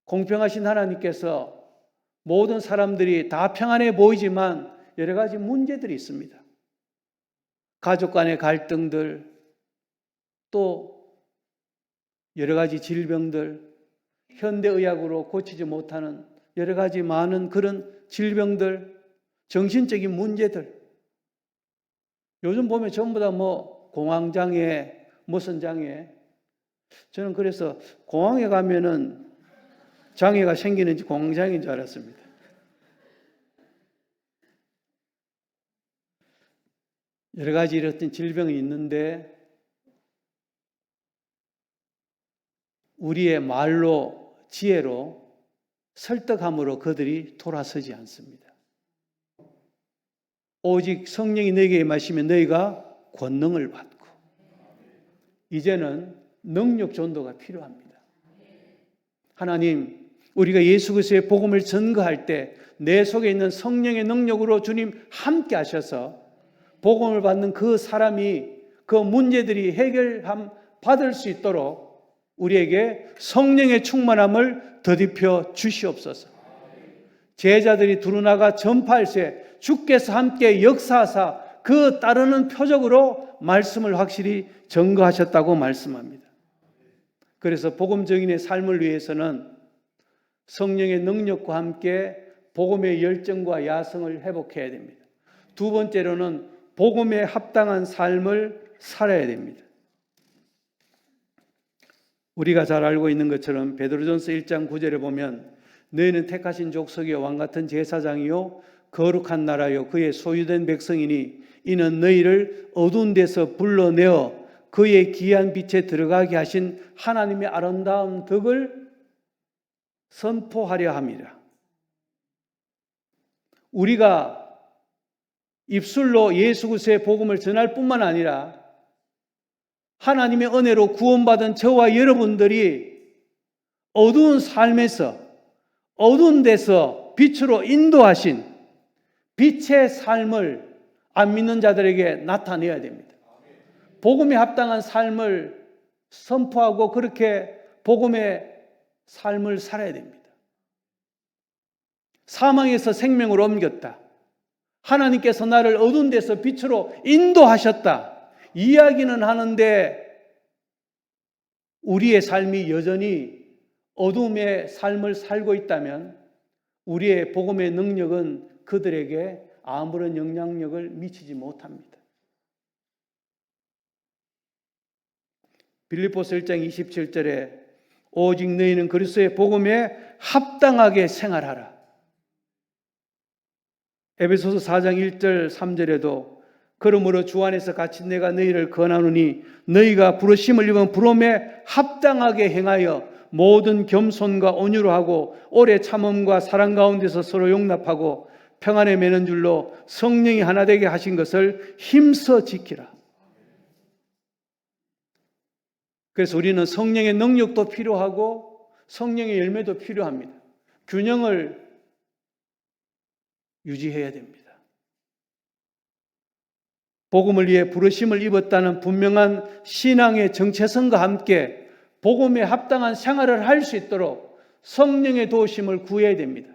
공평하신 하나님께서 모든 사람들이 다 평안해 보이지만 여러 가지 문제들이 있습니다. 가족 간의 갈등들, 또 여러 가지 질병들, 현대의학으로 고치지 못하는 여러 가지 많은 그런 질병들, 정신적인 문제들. 요즘 보면 전부 다 공황장애, 무슨 장애. 저는 그래서 공항에 가면은 장애가 생기는지 공황장애인 줄 알았습니다. 여러 가지 이런 질병이 있는데 우리의 말로, 지혜로, 설득함으로 그들이 돌아서지 않습니다. 오직 성령이 너에게 임하시면 너희가 권능을 받고, 이제는 능력 전도가 필요합니다. 하나님, 우리가 예수 그리스도의 복음을 전거할 때 내 속에 있는 성령의 능력으로 주님 함께 하셔서 복음을 받는 그 사람이 그 문제들이 해결함 받을 수 있도록 우리에게 성령의 충만함을 더딥혀 주시옵소서. 제자들이 두루나가 전파할 때 주께서 함께 역사하사 그 따르는 표적으로 말씀을 확실히 증거하셨다고 말씀합니다. 그래서 복음 증인의 삶을 위해서는 성령의 능력과 함께 복음의 열정과 야성을 회복해야 됩니다. 두 번째로는 복음에 합당한 삶을 살아야 됩니다. 우리가 잘 알고 있는 것처럼 베드로전서 1장 9절에 보면 너희는 택하신 족속이요 왕같은 제사장이요 거룩한 나라요 그의 소유된 백성이니 이는 너희를 어두운 데서 불러내어 그의 귀한 빛에 들어가게 하신 하나님의 아름다운 덕을 선포하려 함이라. 우리가 입술로 예수 그리스도의 복음을 전할 뿐만 아니라 하나님의 은혜로 구원받은 저와 여러분들이 어두운 삶에서, 어두운 데서 빛으로 인도하신 빛의 삶을 안 믿는 자들에게 나타내야 됩니다. 복음에 합당한 삶을 선포하고 그렇게 복음의 삶을 살아야 됩니다. 사망에서 생명으로 옮겼다. 하나님께서 나를 어두운 데서 빛으로 인도하셨다. 이야기는 하는데 우리의 삶이 여전히 어둠의 삶을 살고 있다면 우리의 복음의 능력은 그들에게 아무런 영향력을 미치지 못합니다. 빌립보서 1장 27절에 오직 너희는 그리스도의 복음에 합당하게 생활하라. 에베소서 4장 1절 3절에도 그러므로 주 안에서 같이 내가 너희를 권하노니 너희가 부르심을 입은 부름에 합당하게 행하여 모든 겸손과 온유로 하고 오래 참음과 사랑 가운데서 서로 용납하고 평안에 매는 줄로 성령이 하나 되게 하신 것을 힘써 지키라. 그래서 우리는 성령의 능력도 필요하고 성령의 열매도 필요합니다. 균형을 유지해야 됩니다. 복음을 위해 부르심을 입었다는 분명한 신앙의 정체성과 함께 복음에 합당한 생활을 할 수 있도록 성령의 도우심을 구해야 됩니다.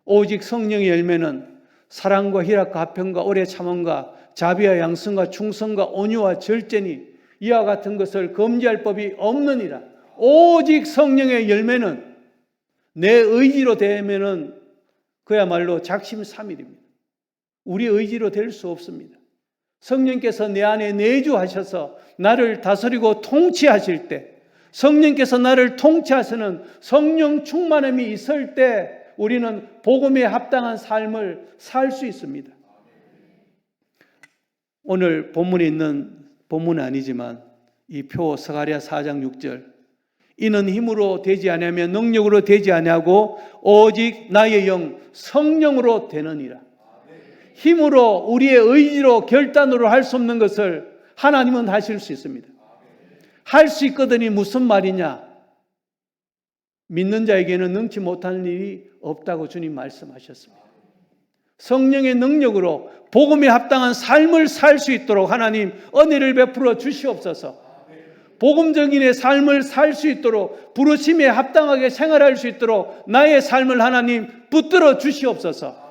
오직 성령의 열매는 사랑과 희락과 화평과 오래 참음과 자비와 양성과 충성과 온유와 절제니 이와 같은 것을 금지할 법이 없느니라. 오직 성령의 열매는 내 의지로 되면은 그야말로 작심삼일입니다. 우리 의지로 될 수 없습니다. 성령께서 내 안에 내주하셔서 나를 다스리고 통치하실 때, 성령께서 나를 통치하시는 성령 충만함이 있을 때 우리는 복음에 합당한 삶을 살 수 있습니다. 오늘 본문에 있는 본문은 아니지만 이 표 스가랴 4장 6절 이는 힘으로 되지 아니하며 능력으로 되지 아니하고 오직 나의 영 성령으로 되느니라. 힘으로 우리의 의지로 결단으로 할 수 없는 것을 하나님은 하실 수 있습니다. 할 수 있거든이 무슨 말이냐? 믿는 자에게는 능치 못하는 일이 없다고 주님 말씀하셨습니다. 성령의 능력으로 복음에 합당한 삶을 살 수 있도록 하나님 은혜를 베풀어 주시옵소서. 복음 증인의 삶을 살 수 있도록 부르심에 합당하게 생활할 수 있도록 나의 삶을 하나님 붙들어 주시옵소서.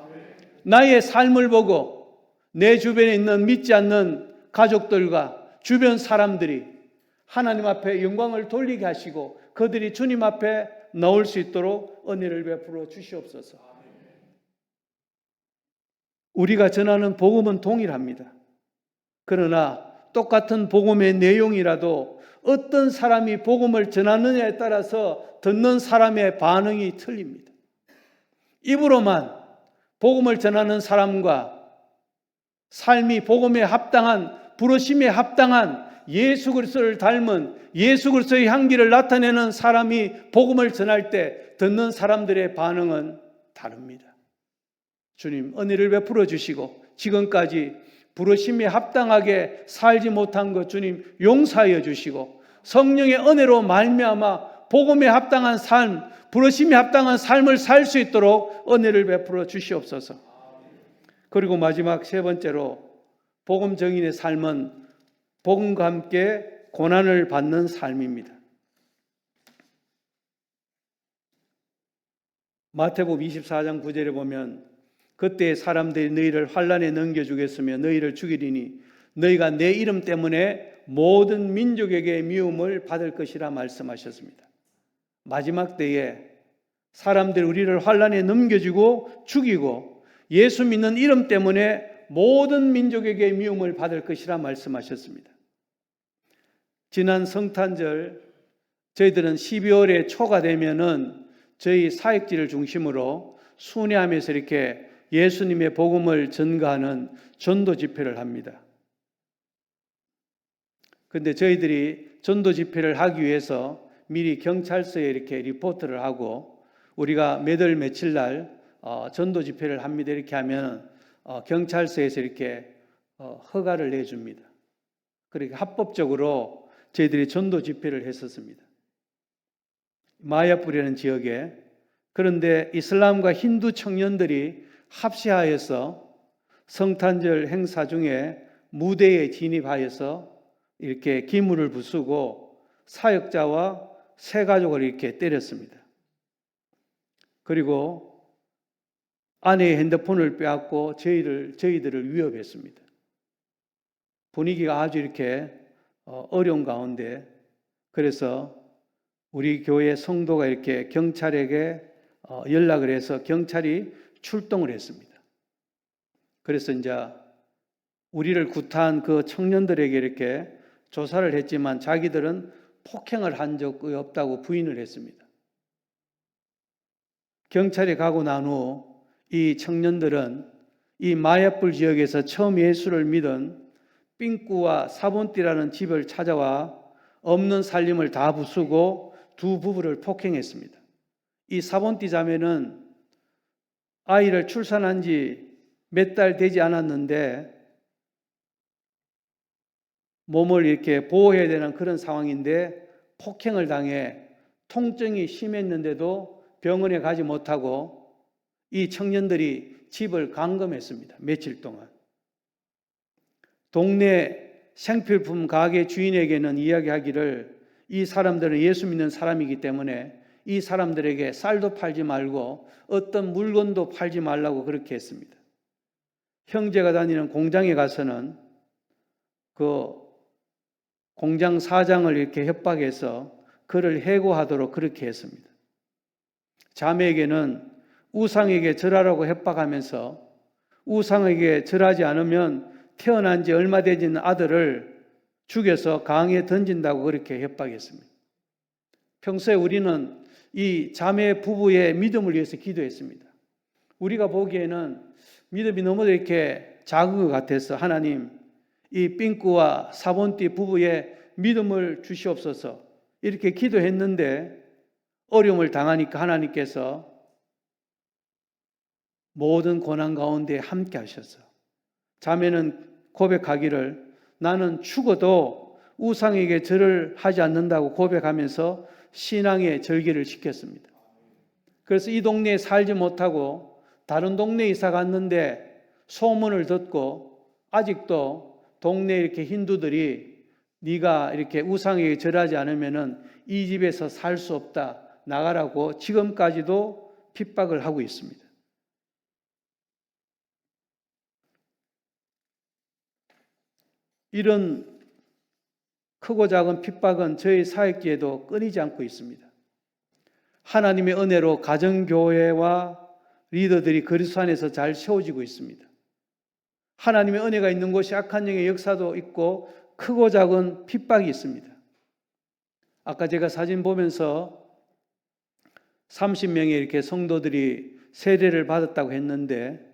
나의 삶을 보고 내 주변에 있는 믿지 않는 가족들과 주변 사람들이 하나님 앞에 영광을 돌리게 하시고 그들이 주님 앞에 나올 수 있도록 은혜를 베풀어 주시옵소서. 우리가 전하는 복음은 동일합니다. 그러나 똑같은 복음의 내용이라도 어떤 사람이 복음을 전하느냐에 따라서 듣는 사람의 반응이 틀립니다. 입으로만 복음을 전하는 사람과 삶이 복음에 합당한, 부르심에 합당한 예수 그리스도를 닮은 예수 그리스도의 향기를 나타내는 사람이 복음을 전할 때 듣는 사람들의 반응은 다릅니다. 주님 은혜를 베풀어 주시고 지금까지 부르심에 합당하게 살지 못한 것 주님 용서하여 주시고 성령의 은혜로 말미암아 복음에 합당한 삶, 부르심에 합당한 삶을 살 수 있도록 은혜를 베풀어 주시옵소서. 그리고 마지막 세 번째로 복음 증인의 삶은 복음과 함께 고난을 받는 삶입니다. 마태복음 24장 9절에 보면 그때 사람들이 너희를 환난에 넘겨주겠으며 너희를 죽이리니 너희가 내 이름 때문에 모든 민족에게 미움을 받을 것이라 말씀하셨습니다. 마지막 때에 사람들이 우리를 환난에 넘겨주고 죽이고 예수 믿는 이름 때문에 모든 민족에게 미움을 받을 것이라 말씀하셨습니다. 지난 성탄절 저희들은 12월에 초가 되면은 저희 사역지를 중심으로 순회하면서 이렇게 예수님의 복음을 전가하는 전도 집회를 합니다. 그런데 저희들이 전도 집회를 하기 위해서 미리 경찰서에 이렇게 리포트를 하고 우리가 몇 월 며칠 날 전도 집회를 합니다. 이렇게 하면 경찰서에서 이렇게 허가를 내줍니다. 그러니까 합법적으로 저희들이 전도 집회를 했었습니다. 마야풀이라는 지역에. 그런데 이슬람과 힌두 청년들이 합시하여서 성탄절 행사 중에 무대에 진입하여서 이렇게 기물을 부수고 사역자와 새 가족을 이렇게 때렸습니다. 그리고 아내의 핸드폰을 빼앗고 저희들을 위협했습니다. 분위기가 아주 이렇게 어려운 가운데 그래서 우리 교회 성도가 이렇게 경찰에게 연락을 해서 경찰이 출동을 했습니다. 그래서 이제 우리를 구타한 그 청년들에게 이렇게 조사를 했지만 자기들은 폭행을 한 적이 없다고 부인을 했습니다. 경찰에 가고 난 후 이 청년들은 이 마야불 지역에서 처음 예수를 믿은 삥꾸와 사본띠라는 집을 찾아와 없는 살림을 다 부수고 두 부부를 폭행했습니다. 이 사본띠 자매는 아이를 출산한 지 몇 달 되지 않았는데 몸을 이렇게 보호해야 되는 그런 상황인데 폭행을 당해 통증이 심했는데도 병원에 가지 못하고 이 청년들이 집을 감금했습니다. 며칠 동안. 동네 생필품 가게 주인에게는 이야기하기를 이 사람들은 예수 믿는 사람이기 때문에 이 사람들에게 쌀도 팔지 말고 어떤 물건도 팔지 말라고 그렇게 했습니다. 형제가 다니는 공장에 가서는 그 공장 사장을 이렇게 협박해서 그를 해고하도록 그렇게 했습니다. 자매에게는 우상에게 절하라고 협박하면서 우상에게 절하지 않으면 태어난 지 얼마 되지 않은 아들을 죽여서 강에 던진다고 그렇게 협박했습니다. 평소에 우리는 이 자매 부부의 믿음을 위해서 기도했습니다. 우리가 보기에는 믿음이 너무 이렇게 작은 것 같아서 하나님 이 삥꾸와 사본띠 부부의 믿음을 주시옵소서 이렇게 기도했는데 어려움을 당하니까 하나님께서 모든 고난 가운데 함께 하셔서 자매는 고백하기를 나는 죽어도 우상에게 절을 하지 않는다고 고백하면서 신앙의 절기를 지켰습니다. 그래서 이 동네에 살지 못하고 다른 동네에 이사 갔는데 소문을 듣고 아직도 동네에 이렇게 힌두들이 네가 이렇게 우상에게 절하지 않으면은 이 집에서 살 수 없다 나가라고 지금까지도 핍박을 하고 있습니다. 이런 크고 작은 핍박은 저희 사역계에도 끊이지 않고 있습니다. 하나님의 은혜로 가정교회와 리더들이 그리스도 안에서 잘 세워지고 있습니다. 하나님의 은혜가 있는 곳이 악한 영의 역사도 있고 크고 작은 핍박이 있습니다. 아까 제가 사진 보면서 30명의 이렇게 성도들이 세례를 받았다고 했는데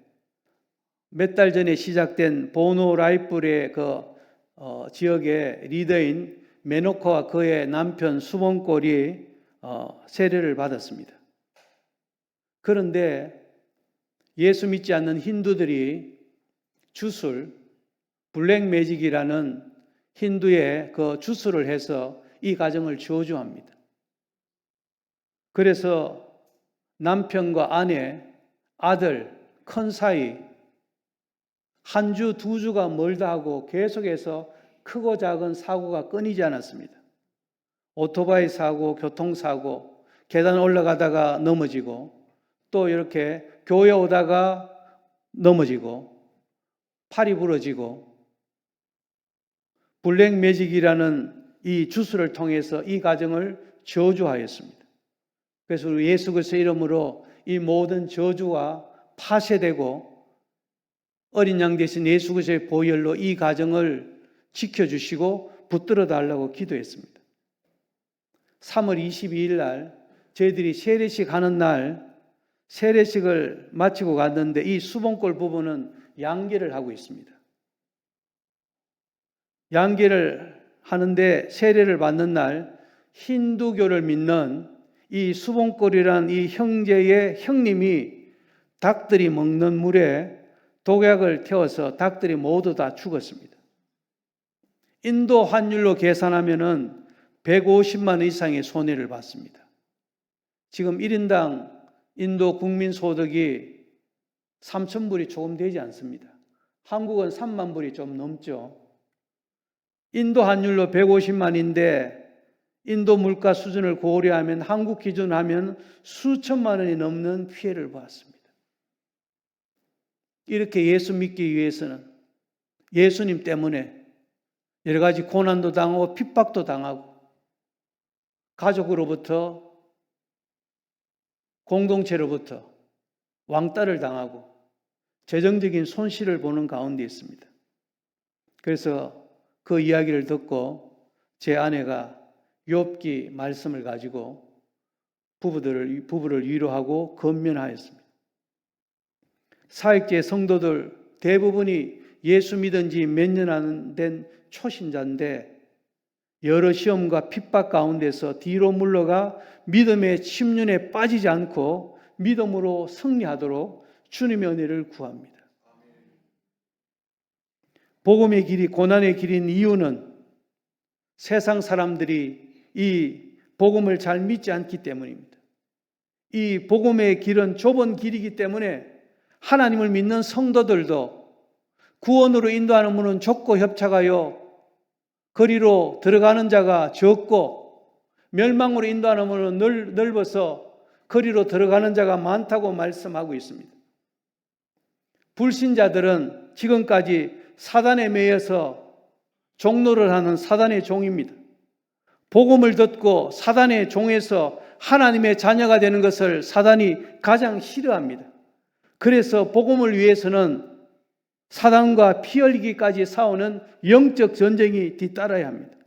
몇 달 전에 시작된 보노 라이플의 지역의 리더인 메노커와 그의 남편 수봉골이 세례를 받았습니다. 그런데 예수 믿지 않는 힌두들이 주술, 블랙 매직이라는 힌두의 그 주술을 해서 이 가정을 저주합니다. 그래서 남편과 아내, 아들, 큰 사이 한 주, 두 주가 멀다 하고 계속해서 크고 작은 사고가 끊이지 않았습니다. 오토바이 사고, 교통사고, 계단 올라가다가 넘어지고 또 이렇게 교회 오다가 넘어지고 팔이 부러지고 블랙 매직이라는 이 주술을 통해서 이 가정을 저주하였습니다. 그래서 우리 예수 그리스도의 이름으로 이 모든 저주가 파쇄되고 어린 양 대신 예수 그리스도의 보혈로 이 가정을 지켜주시고 붙들어 달라고 기도했습니다. 3월 22일 날 저희들이 세례식 하는 날 세례식을 마치고 갔는데 이 수봉골 부부는 양계를 하고 있습니다. 양계를 하는데 세례를 받는 날 힌두교를 믿는 이 수봉골이란 이 형제의 형님이 닭들이 먹는 물에 독약을 태워서 닭들이 모두 다 죽었습니다. 인도 환율로 계산하면은 150만 원 이상의 손해를 봤습니다. 지금 1인당 인도 국민 소득이 3,000불이 조금 되지 않습니다. 한국은 3만 불이 좀 넘죠. 인도 환율로 150만인데 인도 물가 수준을 고려하면 한국 기준으로 하면 수천만 원이 넘는 피해를 보았습니다. 이렇게 예수 믿기 위해서는 예수님 때문에 여러 가지 고난도 당하고 핍박도 당하고 가족으로부터 공동체로부터 왕따를 당하고 재정적인 손실을 보는 가운데 있습니다. 그래서 그 이야기를 듣고 제 아내가 욥기 말씀을 가지고 부부를 위로하고 권면하였습니다. 사역계 성도들 대부분이 예수 믿은 지 몇 년 안 된 초신자인데 여러 시험과 핍박 가운데서 뒤로 물러가 믿음의 침륜에 빠지지 않고 믿음으로 승리하도록 주님의 은혜를 구합니다. 복음의 길이 고난의 길인 이유는 세상 사람들이 이 복음을 잘 믿지 않기 때문입니다. 이 복음의 길은 좁은 길이기 때문에 하나님을 믿는 성도들도 구원으로 인도하는 문은 좁고 협착하여 거리로 들어가는 자가 적고 멸망으로 인도하는 문은 넓어서 거리로 들어가는 자가 많다고 말씀하고 있습니다. 불신자들은 지금까지 사단에 매여서 종노를 하는 사단의 종입니다. 복음을 듣고 사단의 종에서 하나님의 자녀가 되는 것을 사단이 가장 싫어합니다. 그래서 복음을 위해서는 사단과 피 흘리기까지 싸우는 영적 전쟁이 뒤따라야 합니다.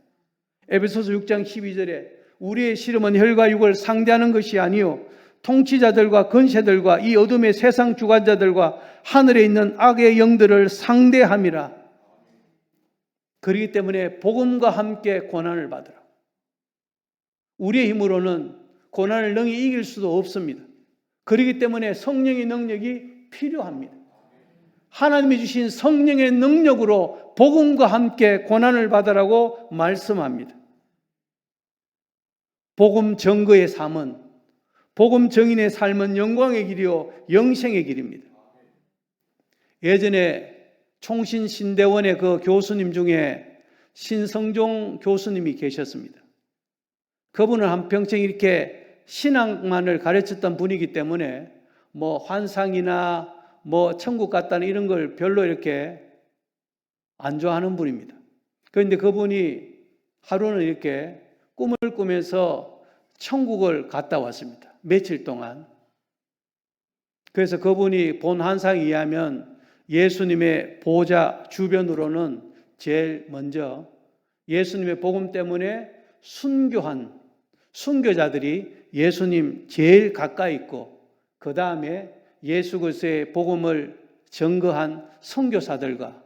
에베소서 6장 12절에 우리의 씨름은 혈과 육을 상대하는 것이 아니요 통치자들과 권세들과 이 어둠의 세상 주관자들과 하늘에 있는 악의 영들을 상대함이라. 그렇기 때문에 복음과 함께 고난을 받으라. 우리의 힘으로는 고난을 능히 이길 수도 없습니다. 그렇기 때문에 성령의 능력이 필요합니다. 하나님이 주신 성령의 능력으로 복음과 함께 고난을 받으라고 말씀합니다. 복음 증거의 삶은, 복음 증인의 삶은 영광의 길이요 영생의 길입니다. 예전에 총신신대원의 그 교수님 중에 신성종 교수님이 계셨습니다. 그분은 한평생 이렇게 신앙만을 가르쳤던 분이기 때문에 뭐 환상이나 뭐 천국 같다는 이런 걸 별로 이렇게 안 좋아하는 분입니다. 그런데 그분이 하루는 이렇게 꿈을 꾸면서 천국을 갔다 왔습니다. 며칠 동안. 그래서 그분이 본 환상에 의하면 예수님의 보좌 주변으로는 제일 먼저 예수님의 복음 때문에 순교한 순교자들이 예수님 제일 가까이 있고, 그 다음에 예수 그리스도의 복음을 증거한 선교사들과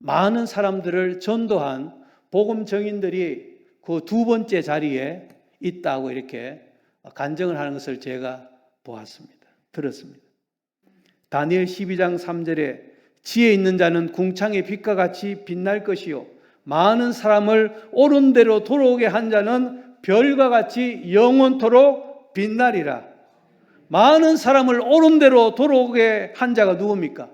많은 사람들을 전도한 복음 증인들이 그 두 번째 자리에 있다고 이렇게 간증을 하는 것을 제가 보았습니다. 들었습니다. 다니엘 12장 3절에 지혜 있는 자는 궁창의 빛과 같이 빛날 것이요 많은 사람을 옳은 대로 돌아오게 한 자는 별과 같이 영원토록 빛나리라. 많은 사람을 옳은 대로 돌아오게 한 자가 누굽니까?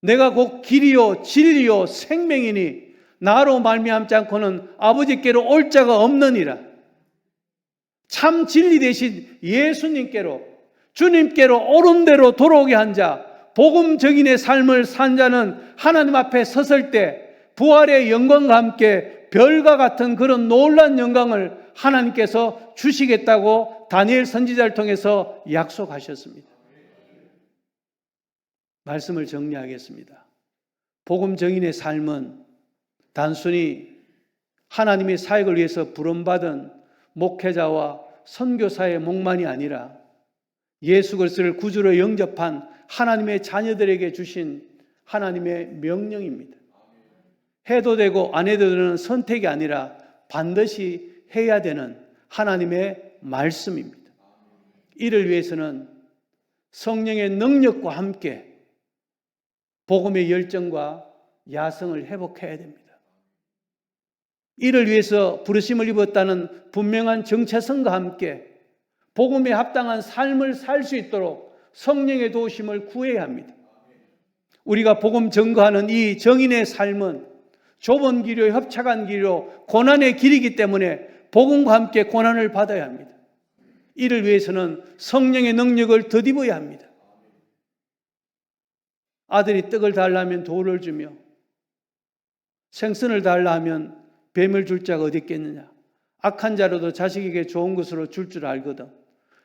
내가 곧 길이요 진리요 생명이니 나로 말미암지 않고는 아버지께로 올 자가 없느니라. 참 진리 되신 예수님께로, 주님께로 옳은 대로 돌아오게 한 자, 복음 증인의 삶을 산 자는 하나님 앞에 섰을 때 부활의 영광과 함께 별과 같은 그런 놀라운 영광을 하나님께서 주시겠다고 다니엘 선지자를 통해서 약속하셨습니다. 말씀을 정리하겠습니다. 복음 증인의 삶은 단순히 하나님의 사역을 위해서 부름받은 목회자와 선교사의 목만이 아니라 예수 그리스도를 구주로 영접한 하나님의 자녀들에게 주신 하나님의 명령입니다. 해도 되고 안 해도 되는 선택이 아니라 반드시 해야 되는 하나님의 말씀입니다. 이를 위해서는 성령의 능력과 함께 복음의 열정과 야성을 회복해야 됩니다. 이를 위해서 부르심을 입었다는 분명한 정체성과 함께 복음에 합당한 삶을 살 수 있도록 성령의 도우심을 구해야 합니다. 우리가 복음 증거하는 이 정인의 삶은 좁은 길이요 협착한 길이요 고난의 길이기 때문에 복음과 함께 고난을 받아야 합니다. 이를 위해서는 성령의 능력을 덧입어야 합니다. 아들이 떡을 달라면 돌을 주며 생선을 달라 하면 뱀을 줄 자가 어디 있겠느냐. 악한 자로도 자식에게 좋은 것으로 줄 줄 알거든.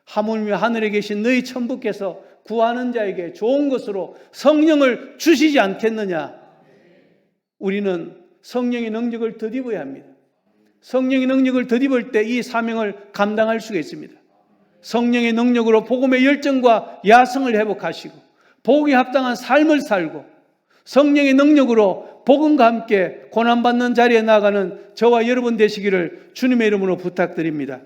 하물며 하늘에 계신 너희 천부께서 구하는 자에게 좋은 것으로 성령을 주시지 않겠느냐. 우리는 성령의 능력을 덧입어야 합니다. 성령의 능력을 덧입을 때 이 사명을 감당할 수가 있습니다. 성령의 능력으로 복음의 열정과 야성을 회복하시고 복음에 합당한 삶을 살고 성령의 능력으로 복음과 함께 고난받는 자리에 나아가는 저와 여러분 되시기를 주님의 이름으로 부탁드립니다.